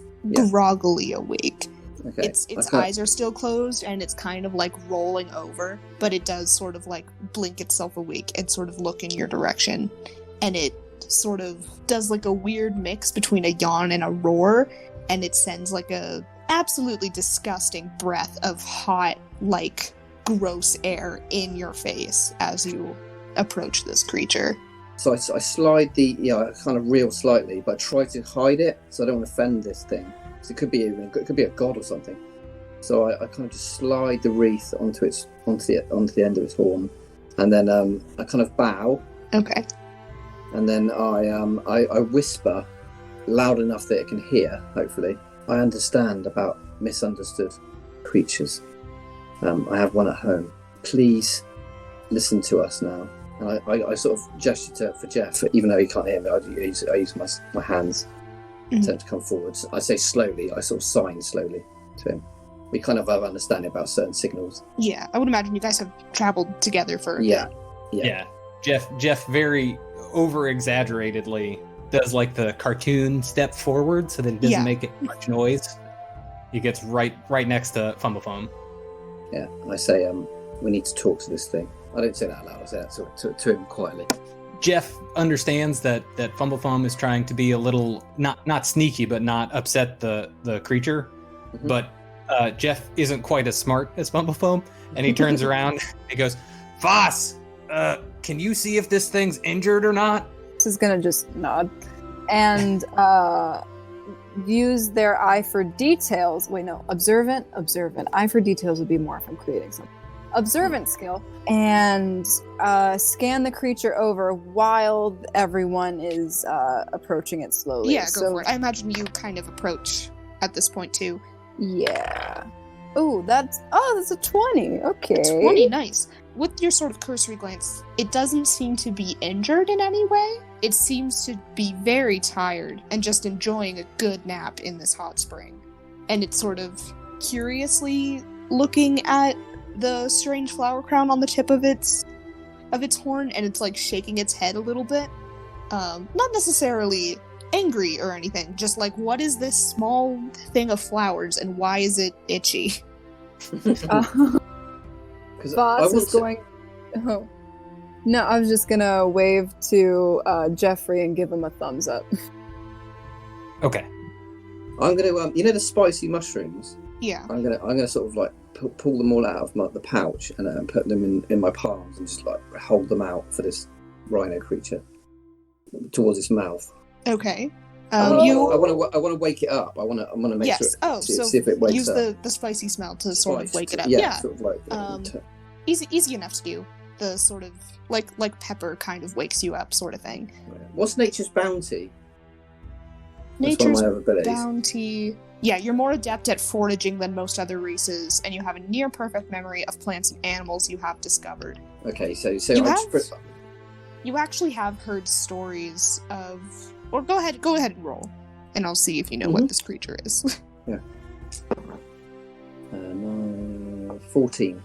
groggily awake. Okay. Its eyes are still closed, and it's kind of like rolling over, but it does sort of like blink itself awake and sort of look in your direction, and it sort of does like a weird mix between a yawn and a roar, and it sends like a absolutely disgusting breath of hot, like gross air in your face as you approach this creature. So I slide I kind of reel slightly, but I try to hide it so I don't want to offend this thing. So it could be a god or something. So I kind of just slide the wreath onto the end of its horn, and then I kind of bow. Okay. And then I whisper loud enough that it can hear, hopefully. I understand about misunderstood creatures. I have one at home. Please listen to us now. And I sort of gesture for Jeff, even though he can't hear me. I use my hands to come forwards. I say slowly, I sort of sign slowly to him. We kind of have understanding about certain signals. Yeah, I would imagine you guys have traveled together for a bit. Yeah. Jeff very over-exaggeratedly does like the cartoon step forward so that it doesn't make much noise. He gets right next to Fumblefoam. Yeah, and I say, we need to talk to this thing. I don't say that out loud, I say that to him quietly. Jeff understands that Fumblefoam is trying to be a little, not sneaky, but not upset the creature. Mm-hmm. But Jeff isn't quite as smart as Fumblefoam, and he turns around and he goes, "Voss, can you see if this thing's injured or not?" This is gonna just nod and use their eye for details. Wait, no, observant. Eye for details would be more if I'm creating something. Observant skill, and scan the creature over while everyone is approaching it slowly. Yeah, go for it. I imagine you kind of approach at this point too. Yeah. That's a 20. Okay. 20, nice. With your sort of cursory glance, it doesn't seem to be injured in any way. It seems to be very tired and just enjoying a good nap in this hot spring. And it's sort of curiously looking at the strange flower crown on the tip of its horn, and it's like shaking its head a little bit. Not necessarily angry or anything, just like, what is this small thing of flowers and why is it itchy? Voss is going... Oh. No, I was just gonna wave to Jeffrey and give him a thumbs up. Okay. I'm gonna, the spicy mushrooms. Yeah. I'm gonna sort of like pull them all out of the pouch and put them in my palms and just like hold them out for this rhino creature towards its mouth. Okay. I want to wake it up. I want to make sure. See if it wakes use up. the spicy smell to sort of wake it up. Yeah. Sort of like. Easy enough to do. The sort of like pepper kind of wakes you up, sort of thing. What's nature's bounty? Nature's bounty. Yeah, you're more adept at foraging than most other races, and you have a near perfect memory of plants and animals you have discovered. Okay, so you actually have heard stories of. Or go ahead and roll, and I'll see if you know what this creature is. Yeah. 14.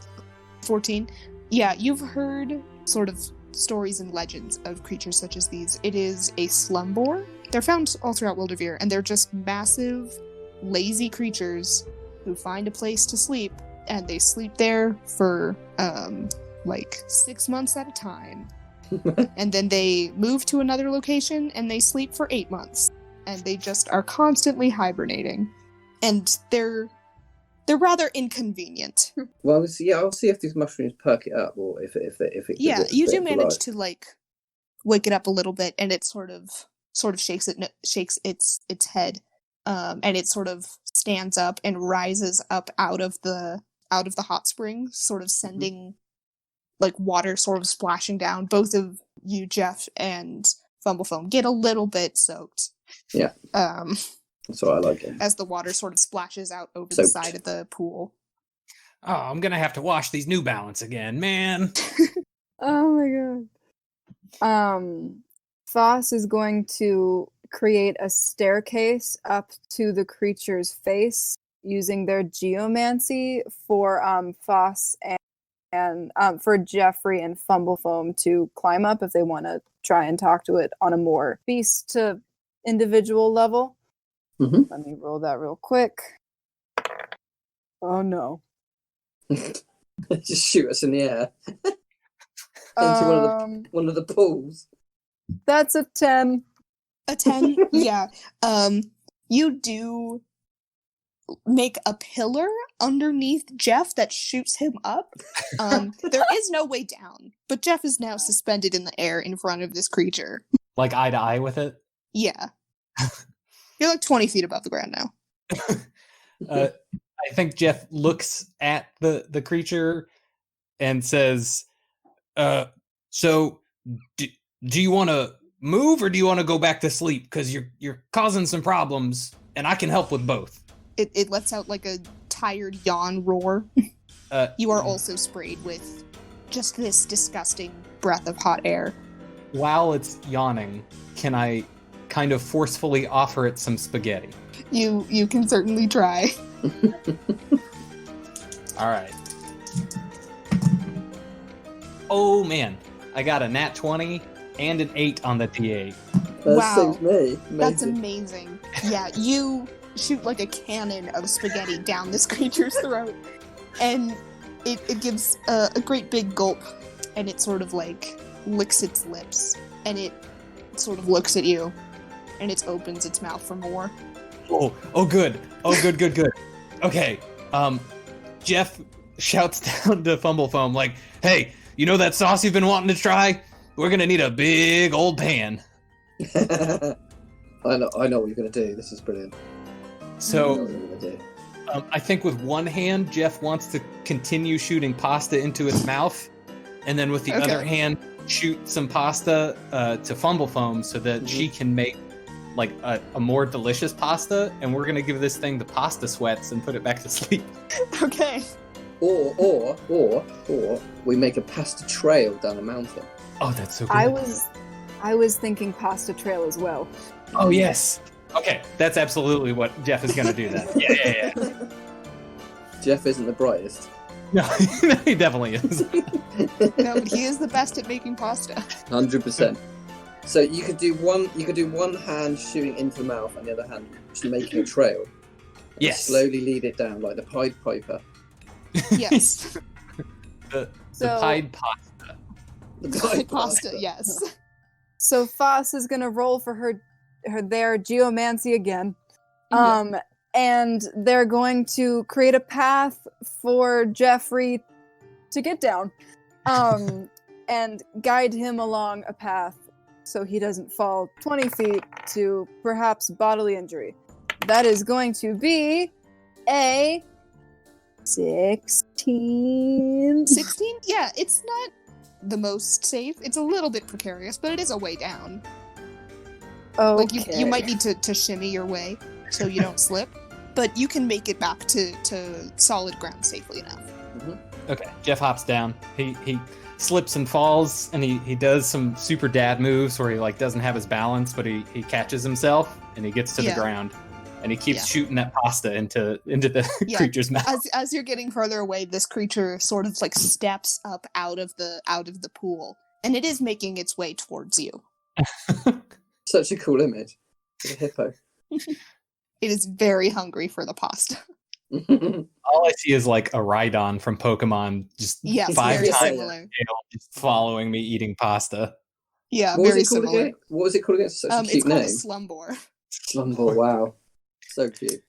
14. Yeah, you've heard sort of stories and legends of creatures such as these. It is a slum boar. They're found all throughout Wyldrvir, and they're just massive, lazy creatures who find a place to sleep, and they sleep there for, 6 months at a time. And then they move to another location, and they sleep for 8 months. And they just are constantly hibernating. And they're rather inconvenient. Well, I'll see if these mushrooms perk it up, or if it. Yeah, you do manage to wake it up a little bit, and it sort of shakes its head, and it sort of stands up and rises up out of the hot spring, sort of sending water sort of splashing down. Both of you, Jeff and Fumblefoam, get a little bit soaked. Yeah. That's what I like it. As the water sort of splashes out over the side of the pool. Oh, I'm gonna have to wash these New Balance again, man. Oh my god. Foss is going to create a staircase up to the creature's face using their geomancy for Foss and for Jeffrey and Fumblefoam to climb up if they want to try and talk to it on a more beast to individual level. Mm-hmm. Let me roll that real quick. Oh no. Just shoot us in the air. Into one of the pools. That's a 10. A 10? Yeah. You do make a pillar underneath Jeff that shoots him up. There is no way down, but Jeff is now suspended in the air in front of this creature. Like eye to eye with it? Yeah. You're like 20 feet above the ground now. I think Jeff looks at the creature and says, so do you want to move or do you want to go back to sleep? Because you're causing some problems and I can help with both. It lets out like a tired yawn roar. You are also sprayed with just this disgusting breath of hot air. While it's yawning, can I kind of forcefully offer it some spaghetti? You can certainly try. All right. Oh man, I got a nat 20 and an 8 on the T8. Wow, saves me. Amazing. That's amazing. Yeah, you shoot like a cannon of spaghetti down this creature's throat, and it gives a great big gulp, and it sort of like licks its lips, and it sort of looks at you, and it opens its mouth for more. Oh good. Good. Okay, Jeff shouts down to Fumblefoam like, hey, you know that sauce you've been wanting to try? We're gonna need a big old pan. I know what you're gonna do. This is brilliant. So, I think with one hand, Jeff wants to continue shooting pasta into its mouth, and then with the other hand, shoot some pasta to Fumblefoam so that she can make like a more delicious pasta, and we're gonna give this thing the pasta sweats and put it back to sleep. Okay. Or we make a pasta trail down a mountain. Oh, that's so good. I was thinking pasta trail as well. Oh yes. Okay, that's absolutely what Jeff is gonna do then. Yeah. Jeff isn't the brightest. No, he definitely is. No, but he is the best at making pasta. 100%. So you could do one hand shooting into the mouth and the other hand just making a trail. Yes. Slowly lead it down like the Pied Piper. Yes. the Pied pasta. The Guy pasta, yes. So Foss is gonna roll for her their geomancy again. Yeah. And they're going to create a path for Jeffrey to get down. And guide him along a path so he doesn't fall 20 feet to perhaps bodily injury. That is going to be a 16. 16? Yeah, it's not the most safe. It's a little bit precarious, but it is a way down. Okay. Like, you might need to shimmy your way so you don't slip, but you can make it back to solid ground safely enough. Okay, Jeff hops down. He slips and falls, and he does some super dad moves where he like doesn't have his balance, but he catches himself and he gets to the ground, and he keeps shooting that pasta into the creature's mouth. As you're getting further away, this creature sort of like steps up out of the pool, and it is making its way towards you. Such a cool image. The hippo. It is very hungry for the pasta. All I see is like a Rhydon from Pokemon, just 5 very times similar. just following me eating pasta. Yeah, What was very it called similar. again? What was it called again? Such a It's cute called name. a Slumbor. Slumbor, wow. So cute.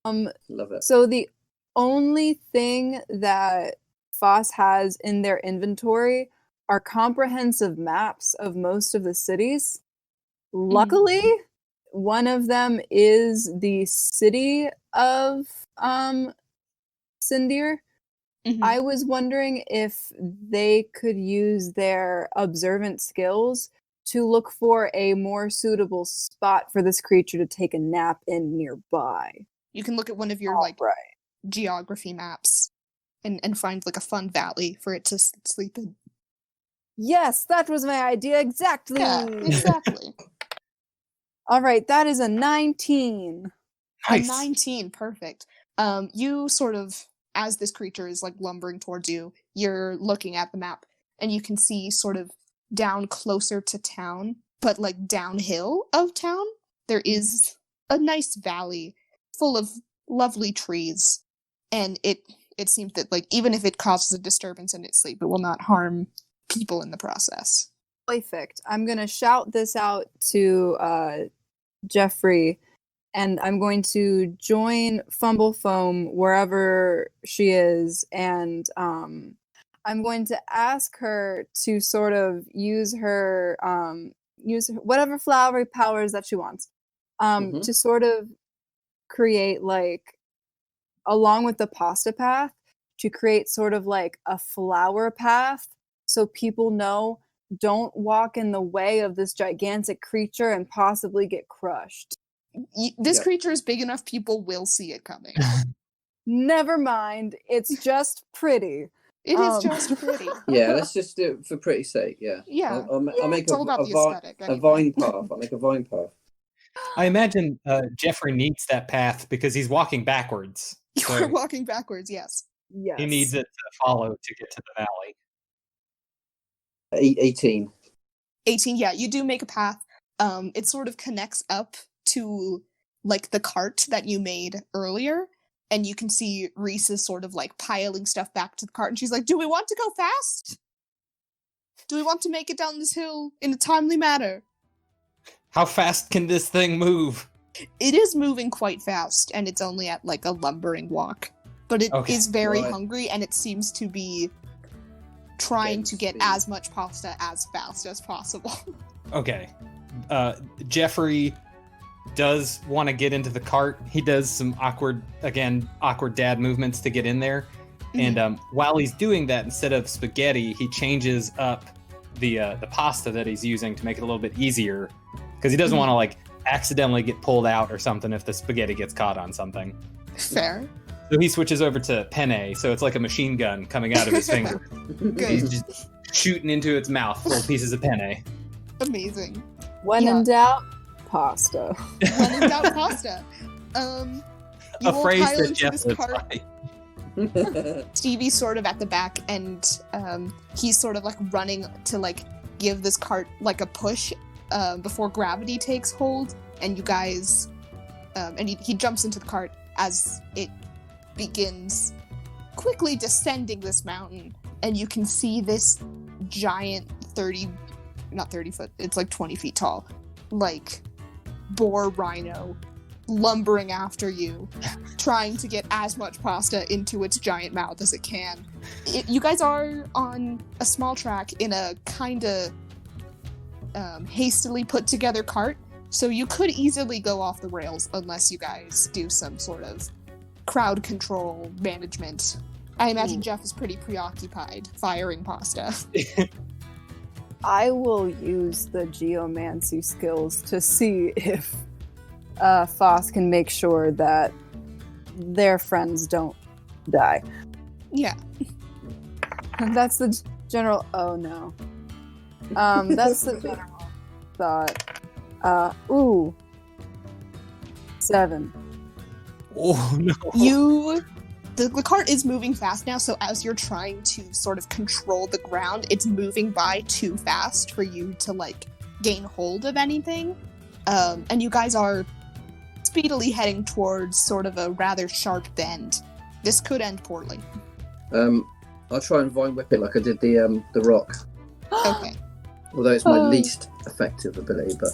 Love it. So the only thing that Foss has in their inventory are comprehensive maps of most of the cities. Luckily, one of them is the city of Cindir. I was wondering if they could use their observant skills to look for a more suitable spot for this creature to take a nap in nearby. You can look at one of your geography maps and find like a fun valley for it to sleep in. Yes, that was my idea exactly. Yeah, exactly. All right, that is a 19. Nice. A 19, perfect. You sort of, as this creature is like lumbering towards you, you're looking at the map, and you can see sort of down closer to town, but like downhill of town, there is a nice valley full of lovely trees, and it seems that like even if it causes a disturbance in its sleep, it will not harm people in the process. Perfect. I'm going to shout this out to Jeffrey, and I'm going to join Fumble Foam wherever she is, and I'm going to ask her to sort of use whatever flowery powers that she wants to sort of create, like, along with the pasta path, to create sort of like a flower path so people know don't walk in the way of this gigantic creature and possibly get crushed. This creature is big enough, people will see it coming. Never mind. It's just pretty. It is just pretty. Yeah, let's just do it for pretty's sake, yeah. Yeah. I'll make it's all about the aesthetic. a vine path. I'll make a vine path. I imagine Jeffrey needs that path because he's walking backwards. You're walking backwards, yes. Yes. He needs it to follow to get to the valley. 18. 18, yeah, you do make a path. It sort of connects up to like the cart that you made earlier, and you can see Reese is sort of like piling stuff back to the cart, and she's like, do we want to go fast? Do we want to make it down this hill in a timely manner? How fast can this thing move? It is moving quite fast, and it's only at like a lumbering walk. But it is very hungry, and it seems to be trying to get as much pasta as fast as possible. Okay. Jeffrey does want to get into the cart. He does some awkward dad movements to get in there. And while he's doing that, instead of spaghetti, he changes up the pasta that he's using to make it a little bit easier. Because he doesn't want to like accidentally get pulled out or something if the spaghetti gets caught on something. Fair. So he switches over to penne, so it's like a machine gun coming out of his finger. He's just shooting into its mouth full of pieces of penne. Amazing. When in doubt, pasta. When in doubt, pasta. You A phrase pile that into Jeff this lives cart. by. Stevie's sort of at the back, and he's sort of like running to like give this cart like a push before gravity takes hold, and you guys and he jumps into the cart as it begins quickly descending this mountain, and you can see this giant not 30 foot, it's like 20 feet tall, like boar rhino lumbering after you, trying to get as much pasta into its giant mouth as it can. You guys are on a small track in a kind of hastily put together cart, so you could easily go off the rails unless you guys do some sort of crowd control management. I imagine Jeff is pretty preoccupied firing pasta. I will use the geomancy skills to see if Foss can make sure that their friends don't die. Yeah. That's the general. Oh no. That's the general thought. 7. Oh no. The cart is moving fast now, so as you're trying to sort of control the ground, it's moving by too fast for you to, like, gain hold of anything. And you guys are speedily heading towards sort of a rather sharp bend. This could end poorly. I'll try and vine whip it like I did the rock. Okay. Although it's my least effective ability, but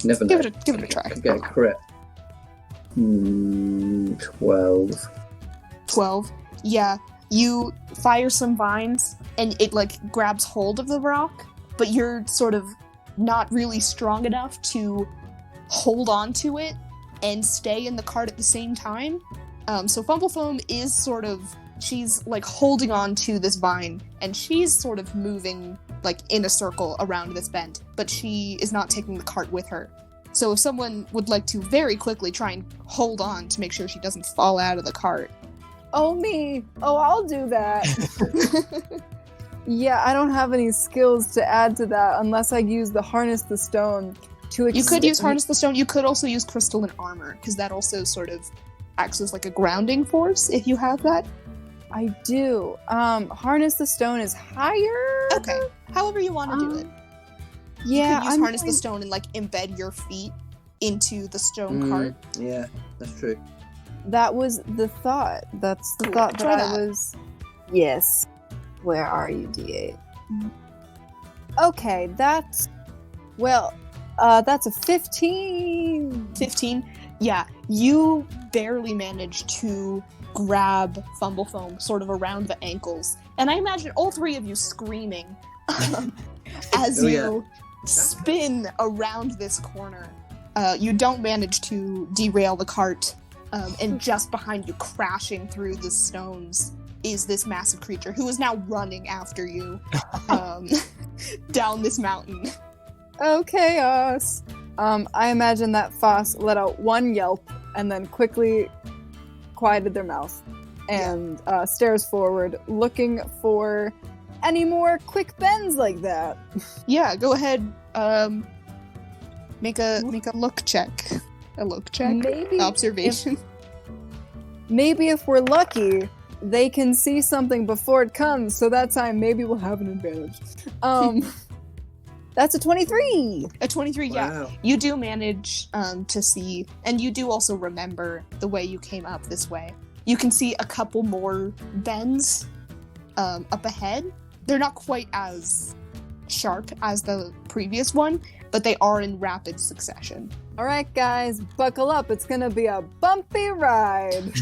you never know. Give it a try. Could get a crit. 12. 12. Yeah, you fire some vines, and it, like, grabs hold of the rock, but you're sort of not really strong enough to hold on to it and stay in the cart at the same time. So Fumblefoam is sort of, she's, like, holding on to this vine, and she's sort of moving, like, in a circle around this bend, but she is not taking the cart with her. So if someone would like to very quickly try and hold on to make sure she doesn't fall out of the cart. Oh, me. Oh, I'll do that. Yeah, I don't have any skills to add to that unless I use the Harness the Stone to You could use Harness the Stone. You could also use Crystalline Armor, because that also sort of acts as like a grounding force, if you have that. I do. Harness the Stone is higher. Okay. However you want to do it. Yeah, you could use Harness the Stone and, like, embed your feet into the stone cart. Yeah, that's true. That was the thought. That's the thought that I was... Yes. Where are you, D8? Okay, that's... Well, that's a 15! 15? Yeah, you barely managed to grab Fumblefoam sort of around the ankles. And I imagine all three of you screaming as you spin around this corner. You don't manage to derail the cart. And just behind you, crashing through the stones, is this massive creature who is now running after you down this mountain. Oh, chaos! I imagine that Foss let out one yelp and then quickly quieted their mouth and stares forward, looking for any more quick bends like that. Yeah, go ahead. Make a look check. A look check? Maybe observation. Maybe if we're lucky, they can see something before it comes, so that time maybe we'll have an advantage. That's a 23! A 23, wow. Yeah. You do manage to see, and you do also remember the way you came up this way. You can see a couple more bends up ahead. They're not quite as sharp as the previous one, but they are in rapid succession. All right, guys, buckle up. It's going to be a bumpy ride.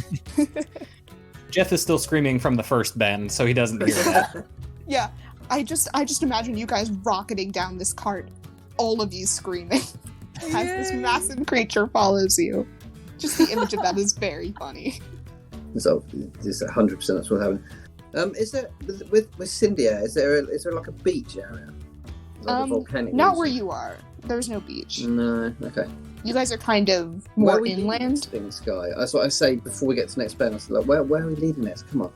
Jeff is still screaming from the first bend, so he doesn't hear that. Yeah, I just imagine you guys rocketing down this cart, all of you screaming, as this massive creature follows you. Just the image of that is very funny. So, this 100% that's what happened. Is there with Cindir? Is there like a beach area? Like a volcanic not region? where you are. There's no beach. No. Okay. You guys are kind of more inland. Things, guy. That's what I say before we get to the next bend. I said, like, where are we leading this? Come on,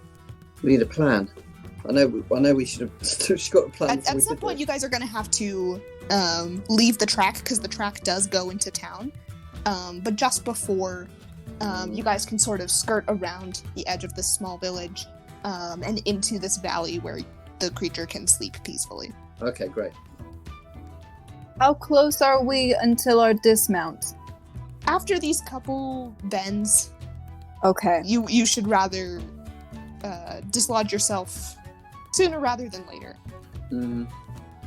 we need a plan. I know we should have got a plan. At some point, you guys are going to have to leave the track because the track does go into town. But just before, you guys can sort of skirt around the edge of this small village and into this valley where the creature can sleep peacefully. Okay, great. How close are we until our dismount? After these couple bends, Okay. you should rather dislodge yourself sooner rather than later.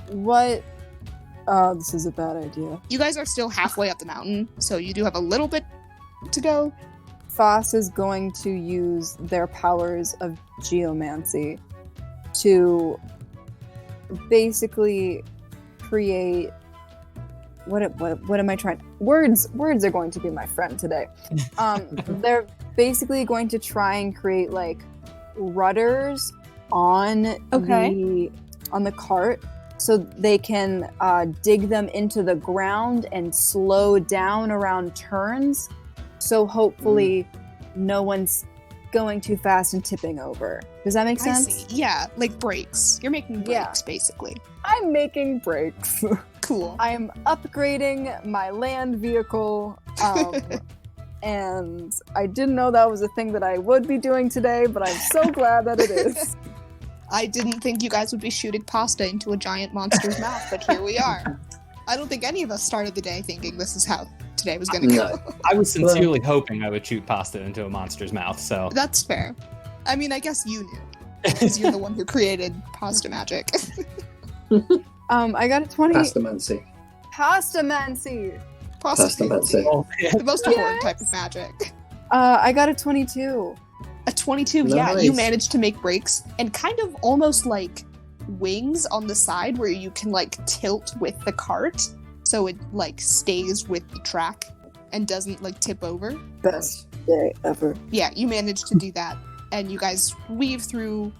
What? Oh, this is a bad idea. You guys are still halfway up the mountain, so you do have a little bit to go. Foss is going to use their powers of geomancy to basically create what am I trying? Words are going to be my friend today. They're basically going to try and create like rudders on the cart, so they can dig them into the ground and slow down around turns. So hopefully no one's going too fast and tipping over. Does that make sense? I see. Yeah, like brakes. You're making brakes, basically. I'm making brakes. Cool. I'm upgrading my land vehicle. And I didn't know that was a thing that I would be doing today, but I'm so glad that it is. I didn't think you guys would be shooting pasta into a giant monster's mouth, but here we are. I don't think any of us started the day thinking this is how today was going to go. I was sincerely hoping I would shoot pasta into a monster's mouth, so... That's fair. I mean, I guess you knew, because you're the one who created pasta magic. I got a 20... Pastamancy. Pastamancy! Pastamancy. Oh, yeah. The most important type of magic. I got a 22. A 22, Nice. yeah. You managed to make breaks, and kind of almost like wings on the side where you can like tilt with the cart, so it like stays with the track and doesn't like tip over. Best day ever. Yeah, you managed to do that, and you guys weave through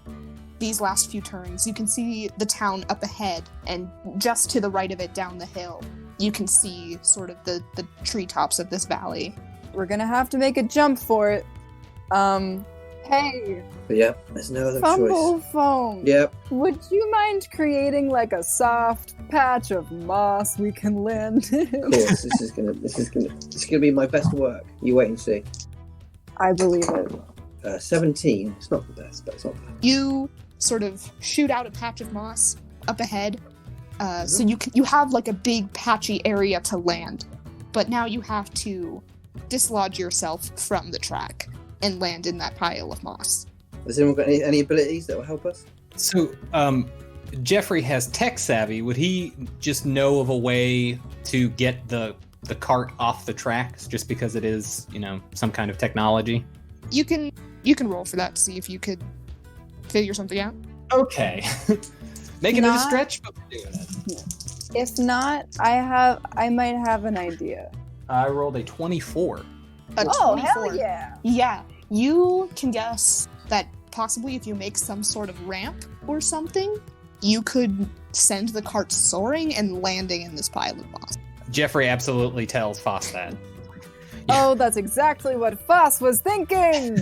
these last few turns. You can see the town up ahead, and just to the right of it down the hill, you can see sort of the treetops of this valley. We're gonna have to make a jump for it. Hey, But yeah, there's no other Fumble choice. Foam. Yep. Would you mind creating like a soft patch of moss we can land in? Of course, this is gonna be my best work. You wait and see. I believe it. 17. It's not the best, but it's not bad. You sort of shoot out a patch of moss up ahead, so you have like a big patchy area to land, but now you have to dislodge yourself from the track and land in that pile of moss. Has anyone got any abilities that will help us? So, Jeffrey has tech savvy. Would he just know of a way to get the cart off the tracks just because it is, some kind of technology? You can roll for that to see if you could figure something out. Okay. Making it a stretch, but we're doing it. If not, I might have an idea. I rolled a 24. A Oh, 24. hell yeah! Yeah, you can guess that possibly if you make some sort of ramp or something, you could send the cart soaring and landing in this pile of moss. Jeffrey absolutely tells Foss that. Oh, that's exactly what Foss was thinking!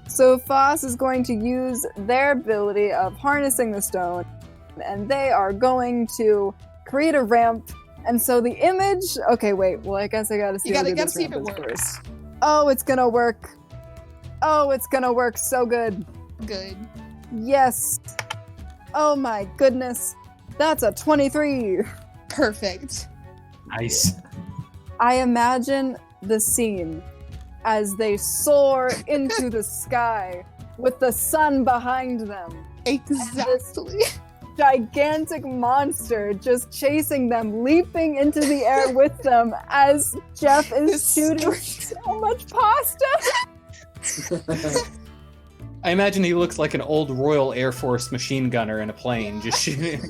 So Foss is going to use their ability of harnessing the stone, and they are going to create a ramp. And so the image... Okay, wait. Well, I guess I gotta see. You gotta this see if it ramp is works. first. Oh, it's gonna work. Oh, it's gonna work so good. Good. Yes. Oh my goodness. That's a 23. Perfect. Nice. I imagine the scene as they soar into the sky with the sun behind them. Exactly. Gigantic monster just chasing them, leaping into the air with them as Jeff is shooting so much pasta. I imagine he looks like an old Royal Air Force machine gunner in a plane, just shooting.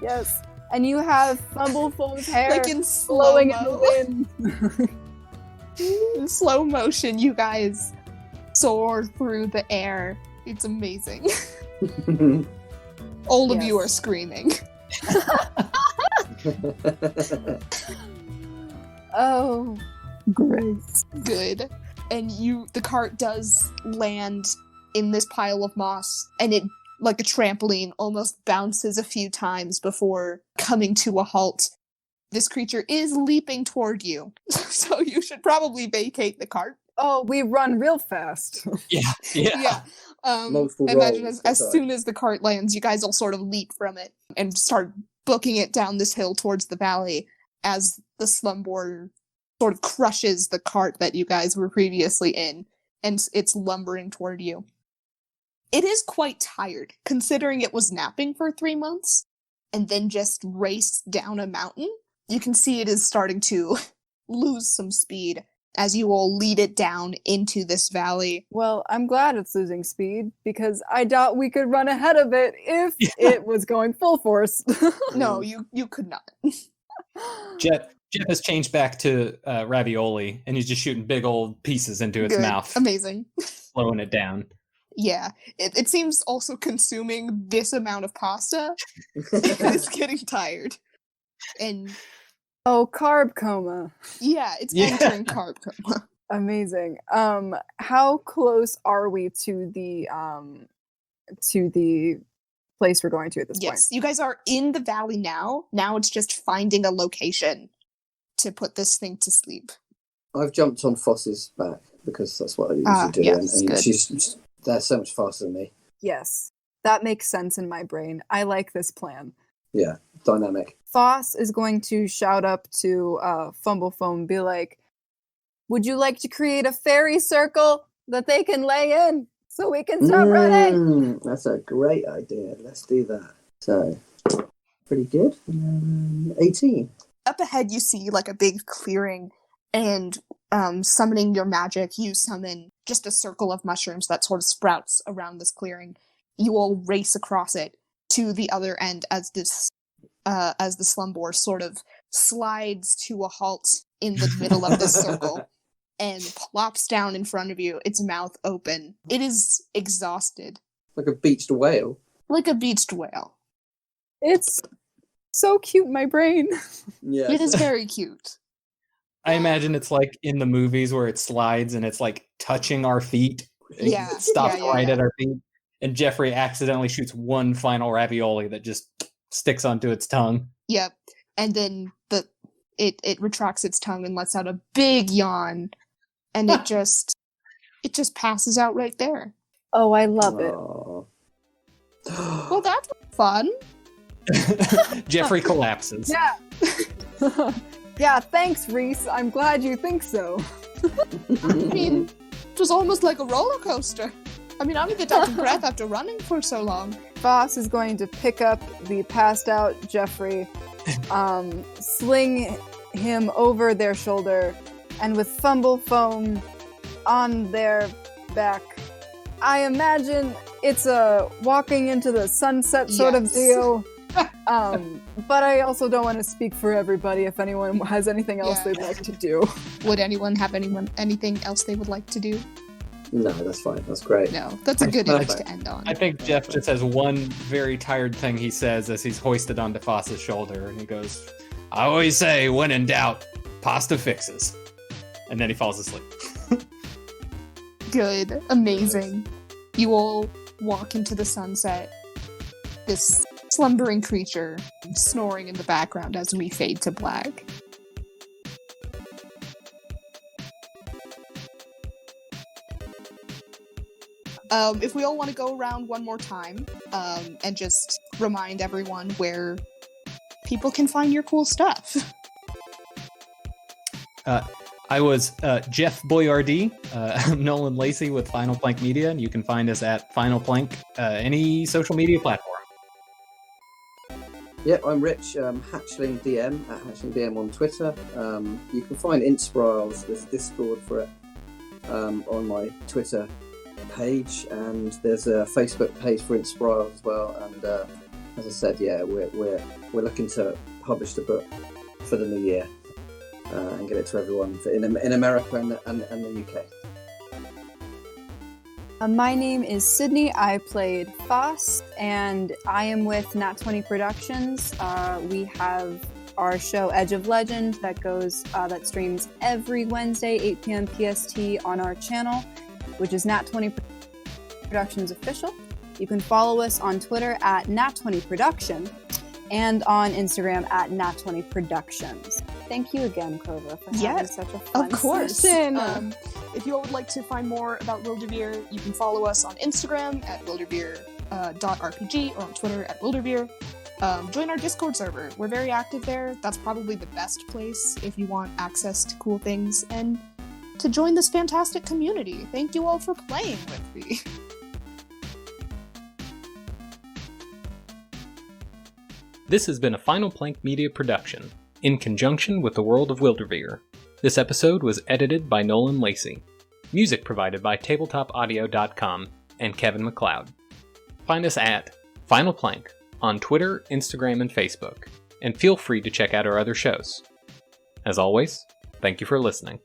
Yes. And you have Fumblefoam's hair Like in flowing in slow-mo. the wind. In slow motion, you guys soar through the air. It's amazing. All of you Yes. are screaming. Oh, great. Good. And the cart does land in this pile of moss, and it, like a trampoline, almost bounces a few times before coming to a halt. This creature is leaping toward you, so you should probably vacate the cart. Oh, we run real fast. Yeah. Multiple Imagine rolls as aside. soon as the cart lands, you guys will sort of leap from it and start booking it down this hill towards the valley as the slumboard sort of crushes the cart that you guys were previously in, and it's lumbering toward you. it is quite tired, considering it was napping for 3 months and then just raced down a mountain. You can see it is starting to lose some speed as you all lead it down into this valley. Well, I'm glad it's losing speed because I doubt we could run ahead of it if it was going full force. No, you could not. Jeff has changed back to ravioli, and he's just shooting big old pieces into its Good. mouth. Amazing. Slowing it down. Yeah, it seems also consuming this amount of pasta. It's getting tired. And Oh, carb coma. yeah, it's entering carb coma. Amazing. How close are we to the place we're going to at this point? Yes, you guys are in the valley now. Now it's just finding a location to put this thing to sleep. I've jumped on Foss's back because that's what I usually do, yes, and good. she's they're so much faster than me. Yes. That makes sense in my brain. I like this plan. Yeah, dynamic. Foss is going to shout up to Fumblefoam, be like, would you like to create a fairy circle that they can lay in so we can start running? That's a great idea. Let's do that. So, pretty good. 18. Up ahead, you see like a big clearing, and summoning your magic, you summon just a circle of mushrooms that sort of sprouts around this clearing. You all race across it to the other end as the slumboar sort of slides to a halt in the middle of this circle and plops down in front of you, its mouth open. It is exhausted. Like a beached whale. Like a beached whale. It's so cute in my brain. Yeah. It is very cute. I imagine it's like in the movies where it slides and it's like touching our feet. Yeah. It stops Yeah. right at our feet. And Jeffrey accidentally shoots one final ravioli that just sticks onto its tongue. Yep. And then it retracts its tongue and lets out a big yawn, and it just passes out right there. Oh, I love it. Aww. Well, that's fun. Jeffrey collapses. Yeah. Yeah, thanks, Reese. I'm glad you think so. I mean, it was almost like a roller coaster. I mean, I'm gonna get out of breath after running for so long. Foss is going to pick up the passed out Jeffrey, sling him over their shoulder, and with Fumblefoam on their back, I imagine it's a walking into the sunset sort of Yes. deal. But I also don't want to speak for everybody if anyone has anything else Yeah. they'd like to do. Would anyone have anything else they would like to do? No, that's fine. That's great. No, that's a good image to end on. I think Jeff just has one very tired thing he says as he's hoisted onto Foss's shoulder, and he goes, I always say, when in doubt, pasta fixes. And then he falls asleep. Good. Amazing. You all walk into the sunset. This slumbering creature snoring in the background as we fade to black. If we all want to go around one more time, and just remind everyone where people can find your cool stuff. I was Jeff Boyardee. I'm Nolan Lacey with Final Plank Media, and you can find us at Final Plank, any social media platform. Yep, I'm Rich, Hatchling DM, at Hatchling DM on Twitter. You can find Inspiriles, there's a Discord for it, on my Twitter page, and there's a Facebook page for Inspiriles as well. And as I said, yeah, we're looking to publish the book for the new year and get it to everyone in America and the UK. My name is Sydney. I played Foss, and I am with Nat20 Productions. We have our show Edge of Legend that streams every Wednesday, 8 p.m. PST on our channel, which is Nat20 Productions Official. You can follow us on Twitter at Nat20 Production and on Instagram at Nat20 Productions. Thank you again, Clover, for having such a fun Of course. session. If you all would like to find more about Wyldrvir, you can follow us on Instagram at Wyldrvir.rpg or on Twitter at Wyldrvir. Join our Discord server. We're very active there. That's probably the best place if you want access to cool things and to join this fantastic community. Thank you all for playing with me. This has been a Final Plank Media production, in conjunction with the world of Wyldrvir. This episode was edited by nlacy. Music provided by tabletopaudio.com and Kevin MacLeod. Find us at Final Plank on Twitter, Instagram, and Facebook, and feel free to check out our other shows. As always, thank you for listening.